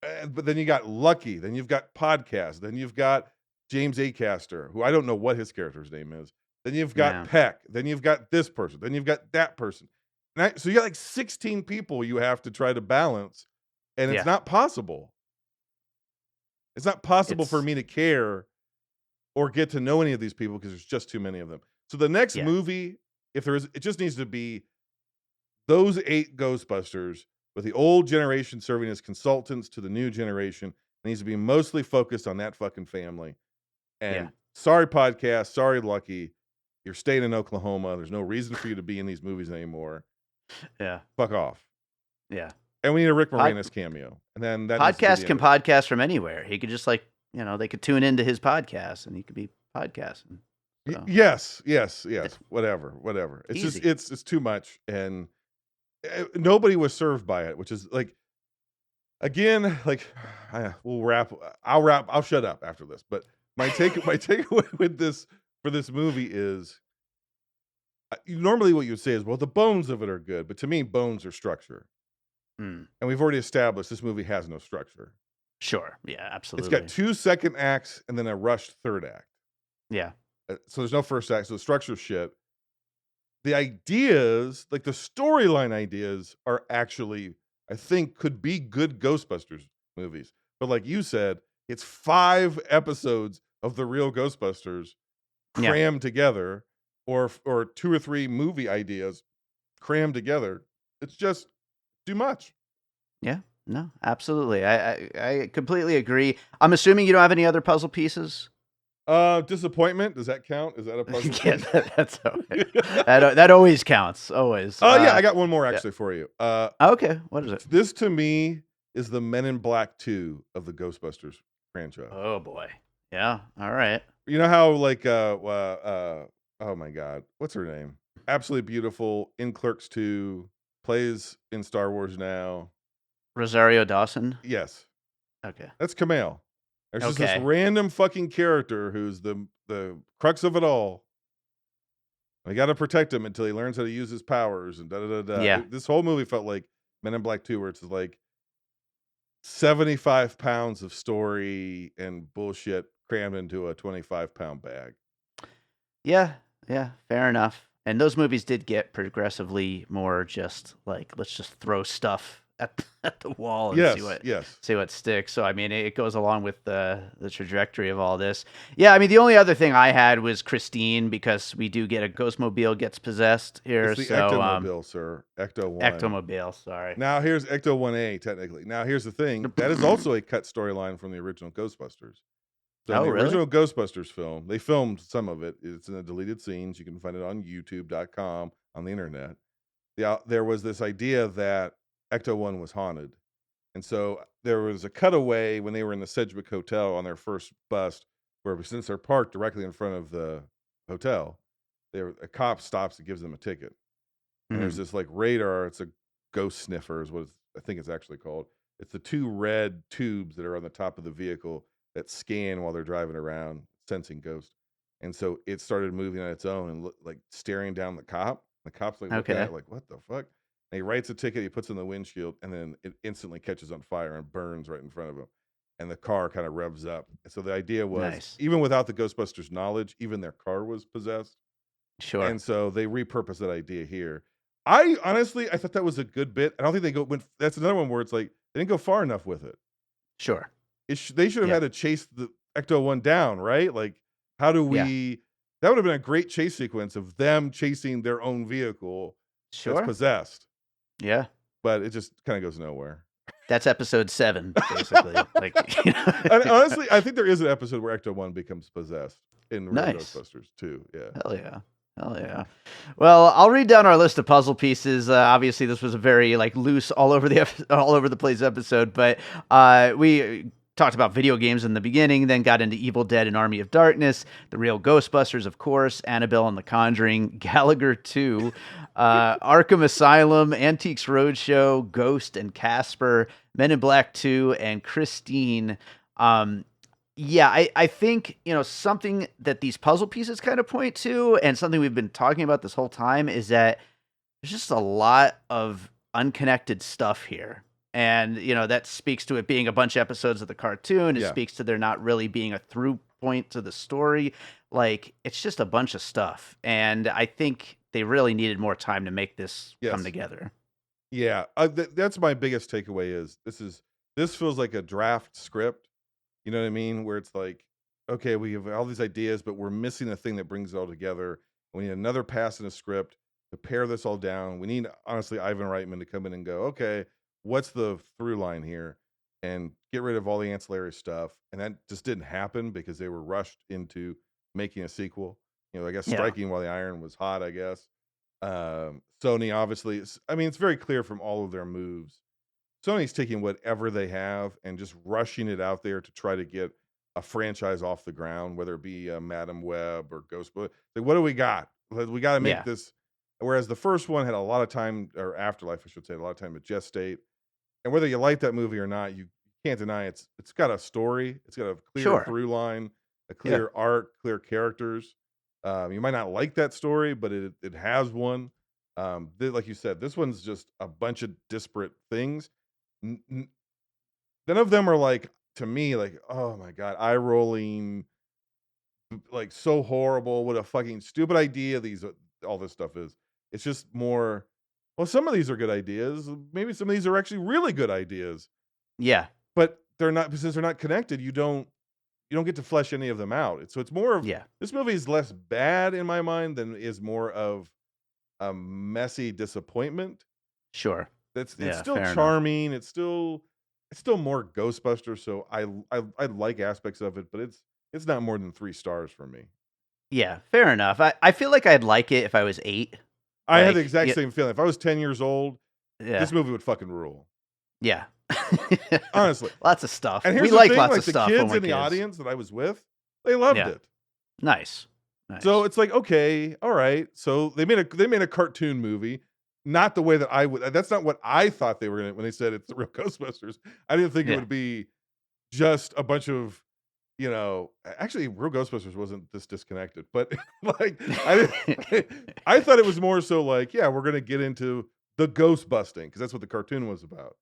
But then you got Lucky, then you've got Podcast, then you've got James Acaster, who I don't know what his character's name is. Then you've got Peck, then you've got this person, then you've got that person. So you got like 16 people you have to try to balance, and it's not possible. It's not possible for me to care or get to know any of these people because there's just too many of them. So the next movie, if there is, it just needs to be those 8 Ghostbusters with the old generation serving as consultants to the new generation. It needs to be mostly focused on that fucking family. And sorry, Podcast. Sorry, Lucky. You're staying in Oklahoma. There's no reason for you to be in these movies anymore. Yeah. Fuck off. Yeah. And we need a Rick Moranis cameo. And then that Podcast can podcast from anywhere. He could just they could tune into his podcast and he could be podcasting. So. Yes. Whatever. It's easy. just, it's too much. And nobody was served by it, which is like, again, like I'll shut up after this. But my takeaway with this for this movie is normally what you would say is, well, the bones of it are good, but to me, bones are structure. And we've already established this movie has no structure. Sure. Yeah, absolutely. It's got 2 second acts and then a rushed third act. Yeah. So there's no first act, so the structure's shit. The ideas, like the storyline ideas, are actually, I think, could be good Ghostbusters movies. But like you said, it's 5 episodes of the Real Ghostbusters crammed together, or 2 or 3 movie ideas crammed together. It's just too much. Yeah. No, absolutely. I completely agree. I'm assuming you don't have any other puzzle pieces. Disappointment, does that count? Is that a puzzle? That's that always counts. Always. Oh yeah, I got one more actually for you. Okay, what is it? This to me is the Men in Black 2 of the Ghostbusters franchise. Oh boy. Yeah. All right. You know how like oh my god, what's her name? Absolutely beautiful in Clerks 2, plays in Star Wars now. Rosario Dawson? Yes. Okay. That's Kumail. There's just this random fucking character who's the crux of it all. We got to protect him until he learns how to use his powers and da-da-da-da. Yeah. This whole movie felt like Men in Black 2, where it's like 75 pounds of story and bullshit crammed into a 25-pound bag. Yeah. Yeah. Fair enough. And those movies did get progressively more just like, let's just throw stuff at the wall and see what sticks. So I mean, it goes along with the trajectory of all this. Yeah, I mean, the only other thing I had was Christine, because we do get a Ghostmobile gets possessed here. It's the Ectomobile, sir. Ecto-1. Ectomobile, sorry. Now here's Ecto-1A, technically. Now here's the thing. That is also a cut storyline from the original Ghostbusters. So in the original Ghostbusters film, they filmed some of it. It's in the deleted scenes. You can find it on youtube.com on the internet. There was this idea that Ecto-1 was haunted. And so there was a cutaway when they were in the Sedgwick Hotel on their first bust, where since they're parked directly in front of the hotel, a cop stops and gives them a ticket. And there's this like radar, it's a ghost sniffer is what I think it's actually called. It's the 2 red tubes that are on the top of the vehicle that scan while they're driving around, sensing ghosts. And so it started moving on its own and like staring down the cop. The cop's like, looking at it, like, what the fuck? And he writes a ticket, he puts it in the windshield, and then it instantly catches on fire and burns right in front of him. And the car kind of revs up. And so the idea was, even without the Ghostbusters' knowledge, even their car was possessed. Sure. And so they repurposed that idea here. I thought that was a good bit. I don't think that's another one where it's like, they didn't go far enough with it. Sure. They should have had to chase the Ecto-1 down, right? Like, How do Yeah. we that would have been a great chase sequence of them chasing their own vehicle that's Sure. possessed, Yeah. but it just kinda goes nowhere. That's episode 7, basically. Like, And honestly, I think there is an episode where Ecto-1 becomes possessed in Real Nice. Ghostbusters too, yeah. Hell yeah. Hell yeah. Well, I'll read down our list of puzzle pieces. Obviously, this was a very like loose, all over the place episode, but we talked about video games in the beginning, then got into Evil Dead and Army of Darkness, the Real Ghostbusters, of course, Annabelle and the Conjuring, Gallagher 2, Arkham Asylum, Antiques Roadshow, Ghost and Casper, Men in Black 2, and Christine. Yeah, I think, something that these puzzle pieces kind of point to, and something we've been talking about this whole time, is that there's just a lot of unconnected stuff here. And, that speaks to it being a bunch of episodes of the cartoon. It Yeah. speaks to there not really being a through point to the story. Like, it's just a bunch of stuff. And I think they really needed more time to make this come Yes. together. Yeah, that's my biggest takeaway is this feels like a draft script. You know what I mean? Where it's like, okay, we have all these ideas, but we're missing a thing that brings it all together. We need another pass in a script to pare this all down. We need, honestly, Ivan Reitman to come in and go, okay, what's the through line here? And get rid of all the ancillary stuff. And that just didn't happen because they were rushed into making a sequel. I guess Yeah. striking while the iron was hot, I guess. Sony, obviously, it's very clear from all of their moves. Sony's taking whatever they have and just rushing it out there to try to get a franchise off the ground, whether it be Madam Web or Ghostbusters. Like, what do we got? We got to make Yeah. this. Whereas the first one had a lot of time, or Afterlife, I should say, a lot of time to gestate. And whether you like that movie or not, you can't deny it's got a story. It's got a clear Sure. through line, a clear arc, clear characters. You might not like that story, but it has one. Like you said, this one's just a bunch of disparate things. None of them are like, to me, like, oh my god, eye rolling, like so horrible. What a fucking stupid idea all this stuff is. It's just more. Well, some of these are good ideas. Maybe some of these are actually really good ideas, Yeah. but they're not, since they're not connected. You don't get to flesh any of them out. So it's more of, Yeah. this movie is less bad in my mind than is more of a messy disappointment. Sure. It's Yeah, still fair enough. charming. It's still more Ghostbusters. So I like aspects of it, but it's not more than 3 stars for me. Yeah, fair enough. I feel like I'd like it if I was 8. I had the Like, exact yeah, same feeling. If I was 10 years old, yeah, this movie would fucking rule. yeah. Honestly. Lots of stuff. And here's We the like thing, lots like of the stuff when kids we're in the kids. audience that I was with, they loved Yeah. it. Nice. So it's like, okay, all right. So they made a cartoon movie, not the way that I would. That's not what I thought they were gonna when they said it's the Real Ghostbusters. I didn't think it Yeah. would be just a bunch of, actually, Real Ghostbusters wasn't this disconnected, but like I thought it was more so like, yeah, we're gonna get into the ghost busting because that's what the cartoon was about,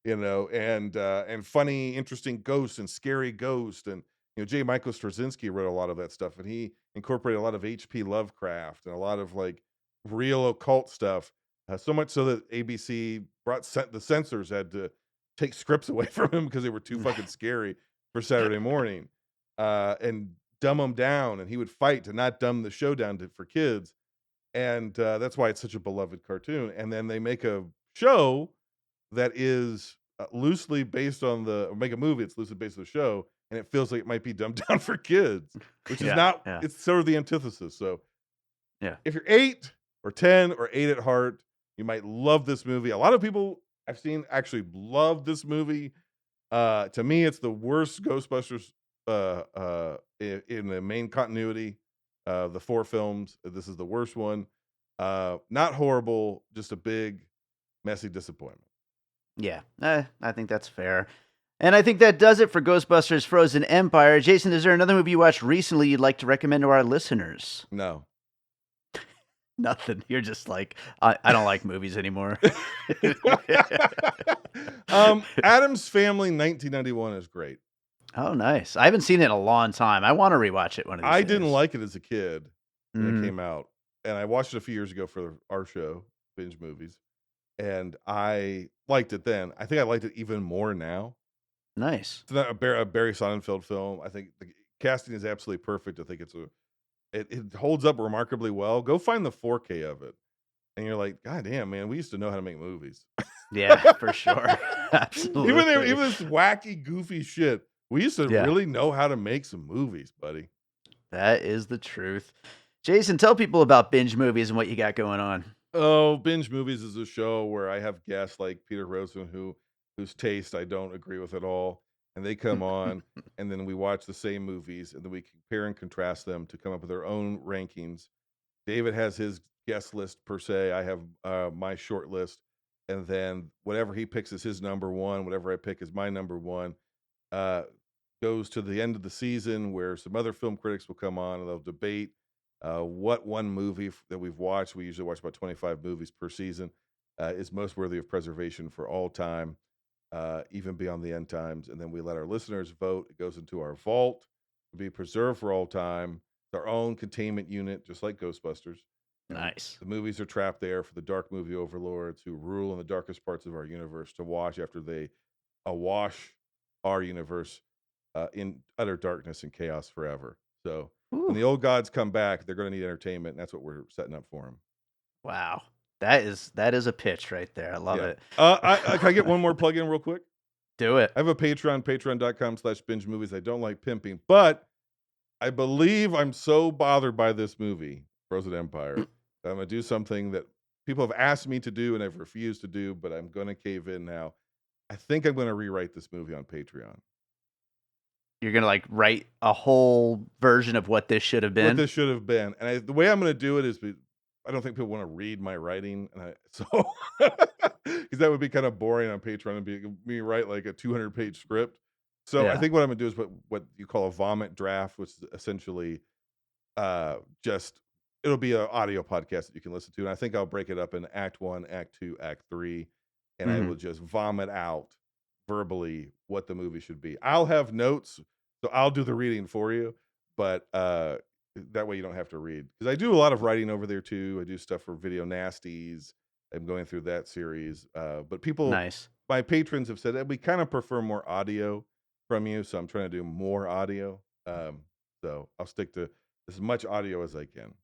and funny, interesting ghosts and scary ghosts, and J. Michael Straczynski wrote a lot of that stuff, and he incorporated a lot of H.P. Lovecraft and a lot of like real occult stuff, so much so that ABC brought the censors had to take scripts away from him because they were too fucking scary for Saturday morning, and dumb them down, and he would fight to not dumb the show down for kids, and that's why it's such a beloved cartoon. And then they make a show that is loosely based on or make a movie that's loosely based on the show, and it feels like it might be dumbed down for kids, which is not. Yeah. It's sort of the antithesis. So Yeah. if you're 8 or 10 or 8 at heart, you might love this movie. A lot of people I've seen actually love this movie. To me, it's the worst Ghostbusters in the main continuity. The 4 films, this is the worst one. Not horrible, just a big, messy disappointment. Yeah. I think that's fair. And I think that does it for Ghostbusters Frozen Empire. Jason, is there another movie you watched recently you'd like to recommend to our listeners? No. Nothing. You're just like, I don't like movies anymore. Addams Family 1991 is great. Oh, nice. I haven't seen it in a long time. I want to rewatch it one of these I days. didn't like it as a kid when it Mhm. came out, and I watched it a few years ago for our show, Binge Movies, and I liked it then. I think I liked it even more now. Nice. It's not a Barry Sonnenfeld film. I think casting is absolutely perfect. I think it holds up remarkably well. Go find the 4K of it, and you're like, God damn, man, we used to know how to make movies. Yeah, for sure. Absolutely. Even this wacky, goofy shit, we used to really know how to make some movies, buddy. That is the truth. Jason, tell people about Binge Movies and what you got going on. Oh, Binge Movies is a show where I have guests like Peter Rosen, whose taste I don't agree with at all, and they come on, and then we watch the same movies, and then we compare and contrast them to come up with our own rankings. David has his guest list per se. I have my short list, and then whatever he picks is his number one. Whatever I pick is my number one. Uh, Goes to the end of the season where some other film critics will come on and they'll debate what one movie that we've watched. We usually watch about 25 movies per season. Is most worthy of preservation for all time, even beyond the end times. And then we let our listeners vote. It goes into our vault to be preserved for all time. It's our own containment unit, just like Ghostbusters. Nice. The movies are trapped there for the dark movie overlords who rule in the darkest parts of our universe to watch after they awash our universe in utter darkness and chaos forever. So when the old gods come back, they're going to need entertainment, and that's what we're setting up for them. Wow. That is a pitch right there. I love it. Can I get one more plug in real quick? Do it. I have a Patreon, patreon.com/binge movies. I don't like pimping, but I believe I'm so bothered by this movie, Frozen Empire, that I'm going to do something that people have asked me to do and I've refused to do, but I'm going to cave in now. I think I'm going to rewrite this movie on Patreon. You're going to write a whole version of what this should have been? What this should have been. And the way I'm going to do it is I don't think people want to read my writing. Because that would be kind of boring on Patreon and be me write like a 200-page script. So I think what I'm going to do is what you call a vomit draft, which is essentially it'll be an audio podcast that you can listen to. And I think I'll break it up in Act 1, Act 2, Act 3. And I will just vomit out verbally what the movie should be. I'll have notes, so I'll do the reading for you. But that way you don't have to read. Because I do a lot of writing over there too. I do stuff for Video Nasties. I'm going through that series. But people, my patrons have said that we kind of prefer more audio from you. So I'm trying to do more audio. So I'll stick to as much audio as I can.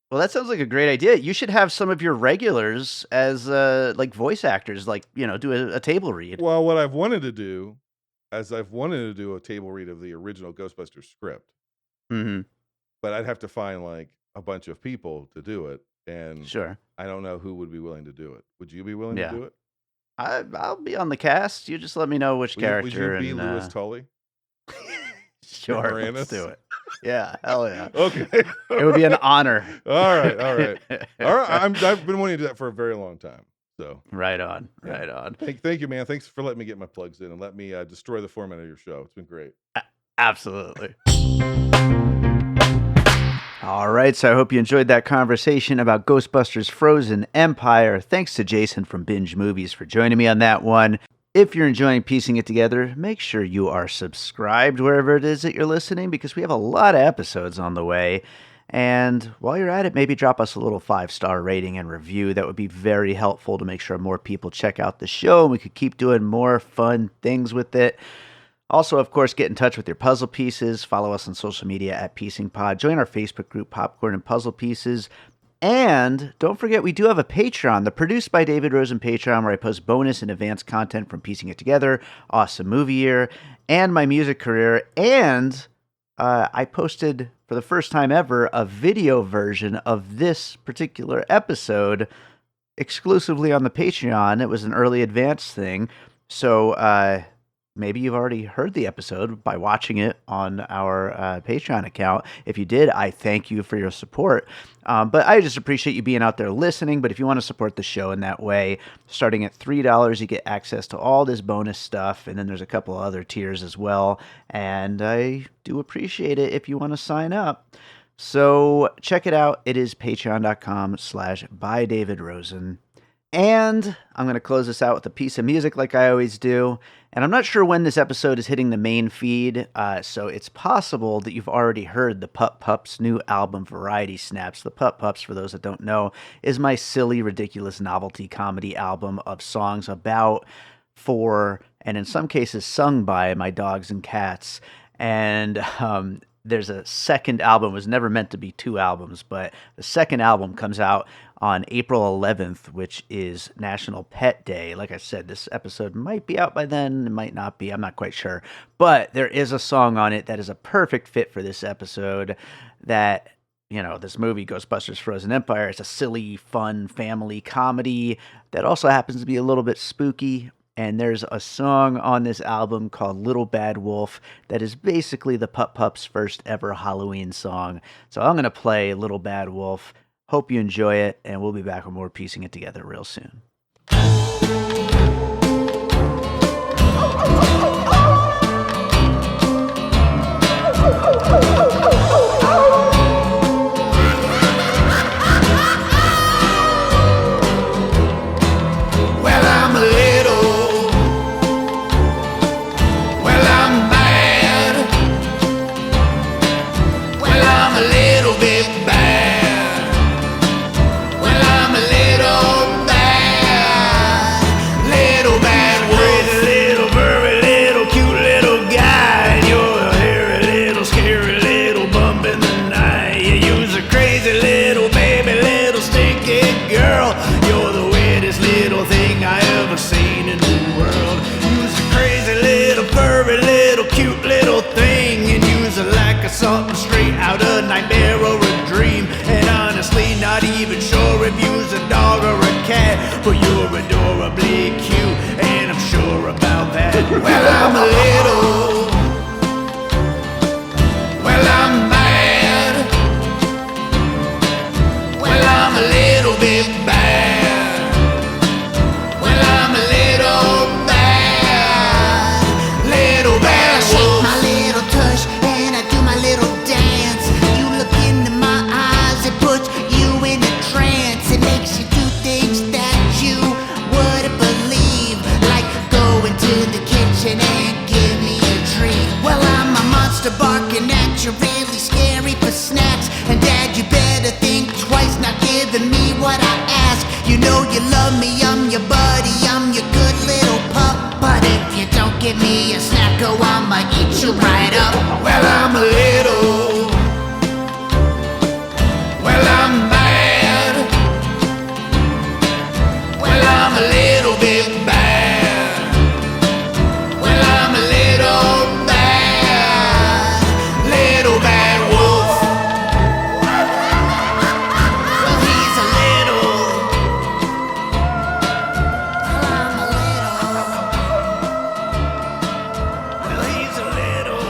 Well, that sounds like a great idea. You should have some of your regulars as voice actors, do a table read. Well, what I've wanted to do is a table read of the original Ghostbusters script. Mm-hmm. But I'd have to find a bunch of people to do it. And sure. I don't know who would be willing to do it. Would you be willing to do it? I'll be on the cast. You just let me know which character. Would you be Louis Tully? Sure, let's do it. Yeah, hell yeah. Okay. It would be an honor. All right. I've been wanting to do that for a very long time. So right on. Thank you, man. Thanks for letting me get my plugs in and let me destroy the format of your show. It's been great. Absolutely. All right, so I hope you enjoyed that conversation about Ghostbusters Frozen Empire. Thanks to Jason from Binge Movies for joining me on that one. If you're enjoying piecing it together, make sure you are subscribed wherever it is that you're listening, because we have a lot of episodes on the way. And while you're at it, maybe drop us a little 5-star rating and review. That would be very helpful to make sure more people check out the show and we could keep doing more fun things with it. Also, of course, get in touch with your puzzle pieces. Follow us on social media at Piecing Pod. Join our Facebook group, Popcorn and Puzzle Pieces. And don't forget, we do have a Patreon, the Produced by David Rosen Patreon, where I post bonus and advanced content from Piecing It Together, Awesome Movie Year, and my music career. And I posted, for the first time ever, a video version of this particular episode exclusively on the Patreon. It was an early advance thing. So maybe you've already heard the episode by watching it on our Patreon account. If you did, I thank you for your support. But I just appreciate you being out there listening. But if you want to support the show in that way, starting at $3, you get access to all this bonus stuff. And then there's a couple other tiers as well. And I do appreciate it if you want to sign up. So check it out. It is patreon.com/bydavidrosen. And I'm going to close this out with a piece of music like I always do. And I'm not sure when this episode is hitting the main feed, so it's possible that you've already heard the Pup Pups' new album, Variety Snaps. The Pup Pups, for those that don't know, is my silly, ridiculous novelty comedy album of songs about, for, and in some cases sung by my dogs and cats. And there's a second album. It was never meant to be 2 albums, but the second album comes out on April 11th, which is National Pet Day. Like I said, this episode might be out by then, it might not be, I'm not quite sure. But there is a song on it that is a perfect fit for this episode that, this movie, Ghostbusters Frozen Empire, it's a silly, fun family comedy that also happens to be a little bit spooky. And there's a song on this album called Little Bad Wolf that is basically the Pup Pups' first ever Halloween song. So I'm going to play Little Bad Wolf. Hope you enjoy it, and we'll be back with more Piecing It Together real soon. Something straight out of a nightmare or a dream. And honestly, not even sure if you's a dog or a cat, but you're adorably cute, and I'm sure about that. Well, I'm a little, well, I'm mad, well, I'm a little bit bad, well, I'm a little bad, little bad wolf. My little tush, and I do my little dance. You look into my eyes, it puts you in a trance. It makes you do things that you wouldn't believe, like going to the kitchen and give me a treat. Well, I'm a monster barking at you, really scary for snacks. And Dad, you better think twice, not giving me what I ask. You know you love me, I'm your buddy, I'm your good little pup. But if you don't give me a snack, oh, I'ma eat you right up. Well, I'm a little, well, I'm mad, well, I'm a little bit bad, well, I'm a little bad, little bad wolf. Well, he's a little, well, I'm a little, well, he's a little,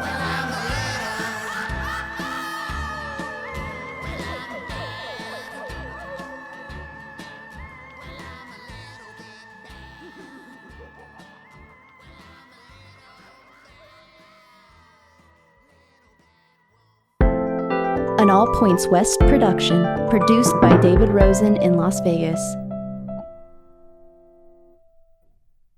well, I'm a An All Points West production, produced by David Rosen in Las Vegas.